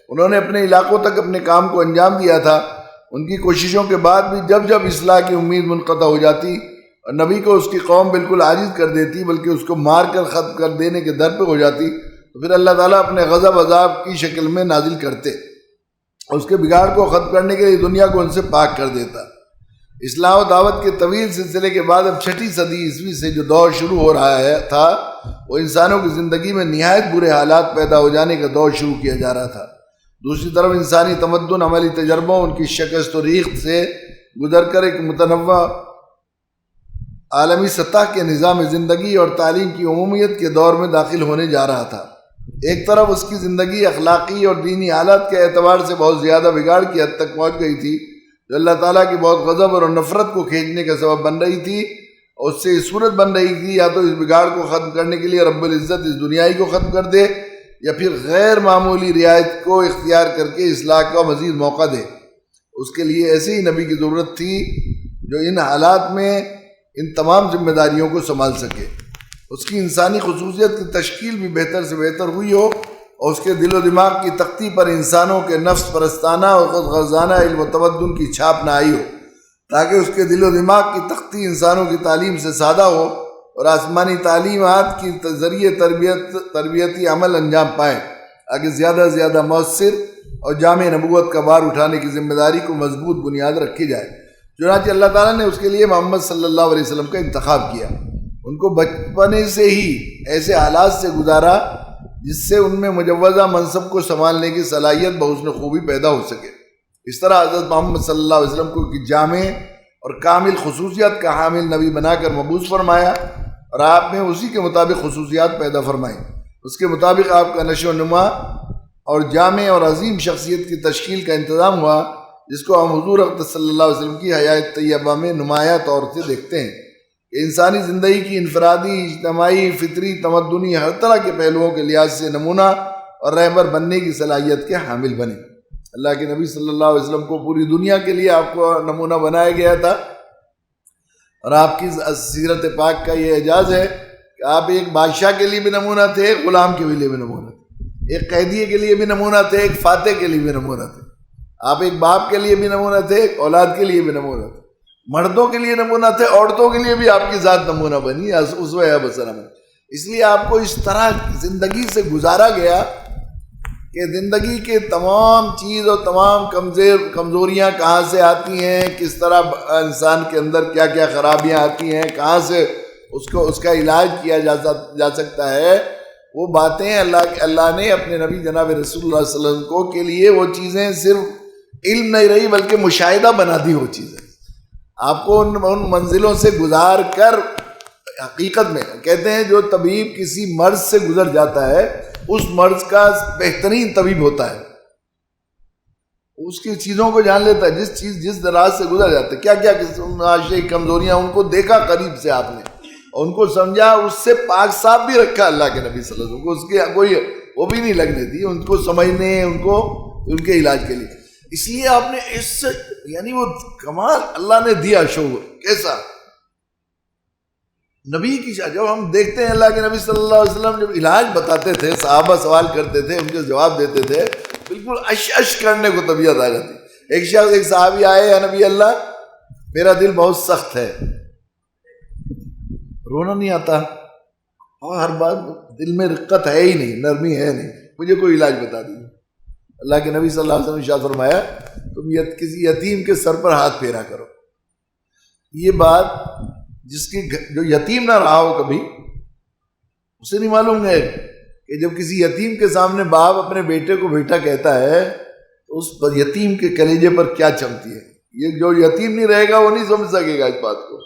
انہوں نے اپنے علاقوں تک اپنے کام کو انجام دیا تھا۔ ان کی کوششوں کے بعد بھی جب جب اصلاح کی امید منقطع ہو جاتی اور نبی کو اس کی قوم بالکل عاجز کر دیتی، بلکہ اس کو مار کر ختم کر دینے کے در پہ ہو جاتی، تو پھر اللہ تعالیٰ اپنے غضب عذاب کی شکل میں نازل کرتے، اس کے بگاڑ کو ختم کرنے کے لیے دنیا کو ان سے پاک کر دیتا۔ اصلاح و دعوت کے طویل سلسلے کے بعد اب 6 صدی عیسوی سے جو دور شروع ہو رہا تھا، وہ انسانوں کی زندگی میں نہایت برے حالات پیدا ہو جانے کا دور شروع کیا جا رہا تھا۔ دوسری طرف انسانی تمدن عملی تجربوں، ان کی شکست و ریخت سے گزر کر ایک متنوع عالمی سطح کے نظام زندگی اور تعلیم کی عمومیت کے دور میں داخل ہونے جا رہا تھا۔ ایک طرف اس کی زندگی اخلاقی اور دینی حالت کے اعتبار سے بہت زیادہ بگاڑ کی حد تک پہنچ گئی تھی، جو اللہ تعالیٰ کی بہت غضب اور نفرت کو کھینچنے کا سبب بن رہی تھی، اور اس سے اس صورت بن رہی تھی یا تو اس بگاڑ کو ختم کرنے کے لیے رب العزت اس دنیائی کو ختم کر دے، یا پھر غیر معمولی رعایت کو اختیار کر کے اصلاح کا مزید موقع دے۔ اس کے لیے ایسے ہی نبی کی ضرورت تھی جو ان حالات میں ان تمام ذمہ داریوں کو سنبھال سکے۔ اس کی انسانی خصوصیت کی تشکیل بھی بہتر سے بہتر ہوئی ہو، اور اس کے دل و دماغ کی تختی پر انسانوں کے نفس پرستانہ اور خود غرضانہ علم و تمدن کی چھاپ نہ آئی ہو، تاکہ اس کے دل و دماغ کی تختی انسانوں کی تعلیم سے سادہ ہو اور آسمانی تعلیمات کی ذریعے تربیتی عمل انجام پائیں، تاکہ زیادہ سے زیادہ مؤثر اور جامع نبوت کا بار اٹھانے کی ذمہ داری کو مضبوط بنیاد رکھی جائے۔ چنانچہ اللہ تعالیٰ نے اس کے لیے محمد صلی اللہ علیہ وسلم کا انتخاب کیا۔ ان کو بچپنے سے ہی ایسے حالات سے گزارا جس سے ان میں مجوزہ منصب کو سنبھالنے کی صلاحیت بحسن خوبی پیدا ہو سکے۔ اس طرح حضرت محمد صلی اللہ علیہ وسلم کو ایک جامع اور کامل خصوصیات کا حامل نبی بنا کر مبعوث فرمایا، اور آپ نے اسی کے مطابق خصوصیات پیدا فرمائیں۔ اس کے مطابق آپ کا نشو و نما اور جامع اور عظیم شخصیت کی تشکیل کا انتظام ہوا، جس کو ہم حضور اقدس صلی اللہ علیہ وسلم کی حیات طیبہ میں نمایاں طور سے دیکھتے ہیں کہ انسانی زندگی کی انفرادی، اجتماعی، فطری، تمدنی ہر طرح کے پہلوؤں کے لحاظ سے نمونہ اور رہبر بننے کی صلاحیت کے حامل بنے۔ اللہ کے نبی صلی اللہ علیہ وسلم کو پوری دنیا کے لیے آپ کو نمونہ بنایا گیا تھا، اور آپ کی سیرت پاک کا یہ اعجاز ہے کہ آپ ایک بادشاہ کے لیے بھی نمونہ تھے، ایک غلام کے لیے بھی نمونہ تھے، ایک قیدی کے لیے بھی نمونہ تھے، ایک فاتح کے لیے بھی نمونہ تھے۔ آپ ایک باپ کے لیے بھی نمونہ تھے، ایک اولاد کے لیے بھی نمونہ تھے، مردوں کے لیے نمونہ تھے، عورتوں کے لیے بھی آپ کی ذات نمونہ بنی، اسوہ حسنہ بنی۔ اس لیے آپ کو اس طرح زندگی سے گزارا گیا کہ زندگی کے تمام چیز اور تمام کمزوریاں کہاں سے آتی ہیں، کس طرح انسان کے اندر کیا کیا خرابیاں آتی ہیں، کہاں سے اس کا علاج کیا جا سکتا ہے، وہ باتیں اللہ نے اپنے نبی جناب رسول اللہ صلی اللہ علیہ وسلم کو کے لیے وہ چیزیں صرف علم نہیں رہی بلکہ مشاہدہ بنا دی۔ وہ چیزیں آپ کو ان منزلوں سے گزار کر، حقیقت میں کہتے ہیں جو طبیب کسی مرض سے گزر جاتا ہے اس مرض کا بہترین طبیب ہوتا ہے، اس کی چیزوں کو جان لیتا ہے، جس دراز سے گزر جاتا ہے، کیا کیا معاشی کمزوریاں ان کو دیکھا قریب سے آپ نے، اور ان کو سمجھا، اس سے پاک صاف بھی رکھا اللہ کے نبی صلی اللہ علیہ وسلم کو، اس کی کوئی وہ بھی نہیں لگنے دی ان کو سمجھنے، ان کے علاج کے لیے۔ اس لیے آپ نے اس سے یعنی وہ کمال اللہ نے دیا شعور کیسا نبی کی جب ہم دیکھتے ہیں اللہ کے نبی صلی اللہ علیہ وسلم جب علاج بتاتے تھے، صحابہ سوال کرتے تھے، ان کے جواب دیتے تھے، بالکل اش کرنے کو طبیعت آ جاتی۔ ایک صحابی آئے، یا نبی اللہ میرا دل بہت سخت ہے، رونا نہیں آتا، اور ہر بات دل میں رقت ہے ہی نہیں، نرمی ہے نہیں، مجھے کوئی علاج بتا دیجیے۔ اللہ کے نبی صلی اللہ علیہ وسلم نے ارشاد فرمایا تم کسی یتیم کے سر پر ہاتھ پھیرا کرو۔ یہ بات جو یتیم نہ رہا ہو کبھی اسے نہیں معلوم ہے کہ جب کسی یتیم کے سامنے باپ اپنے بیٹے کو بیٹا کہتا ہے تو اس یتیم کے کلیجے پر کیا چمتی ہے۔ یہ جو یتیم نہیں رہے گا وہ نہیں سمجھ سکے گا اس بات کو۔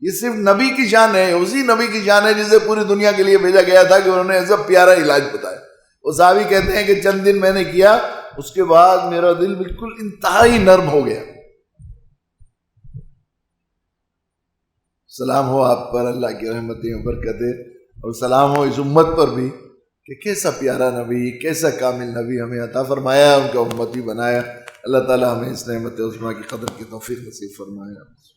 یہ صرف نبی کی شان ہے، اسی نبی کی شان ہے جسے پوری دنیا کے لیے بھیجا گیا تھا کہ انہوں نے ایسا پیارا علاج بتایا۔ وہ صحابی کہتے ہیں کہ چند دن میں نے کیا، اس کے بعد میرا دل بالکل انتہائی نرم ہو گیا۔ سلام ہو آپ پر، اللہ کی رحمتیں و برکتیں، اور سلام ہو اس امت پر بھی کہ کیسا پیارا نبی، کیسا کامل نبی ہمیں عطا فرمایا، ان کا امتی بنایا۔ اللہ تعالی ہمیں اس نعمت عظمیٰ کی قدر کی توفیق نصیب فرمایا۔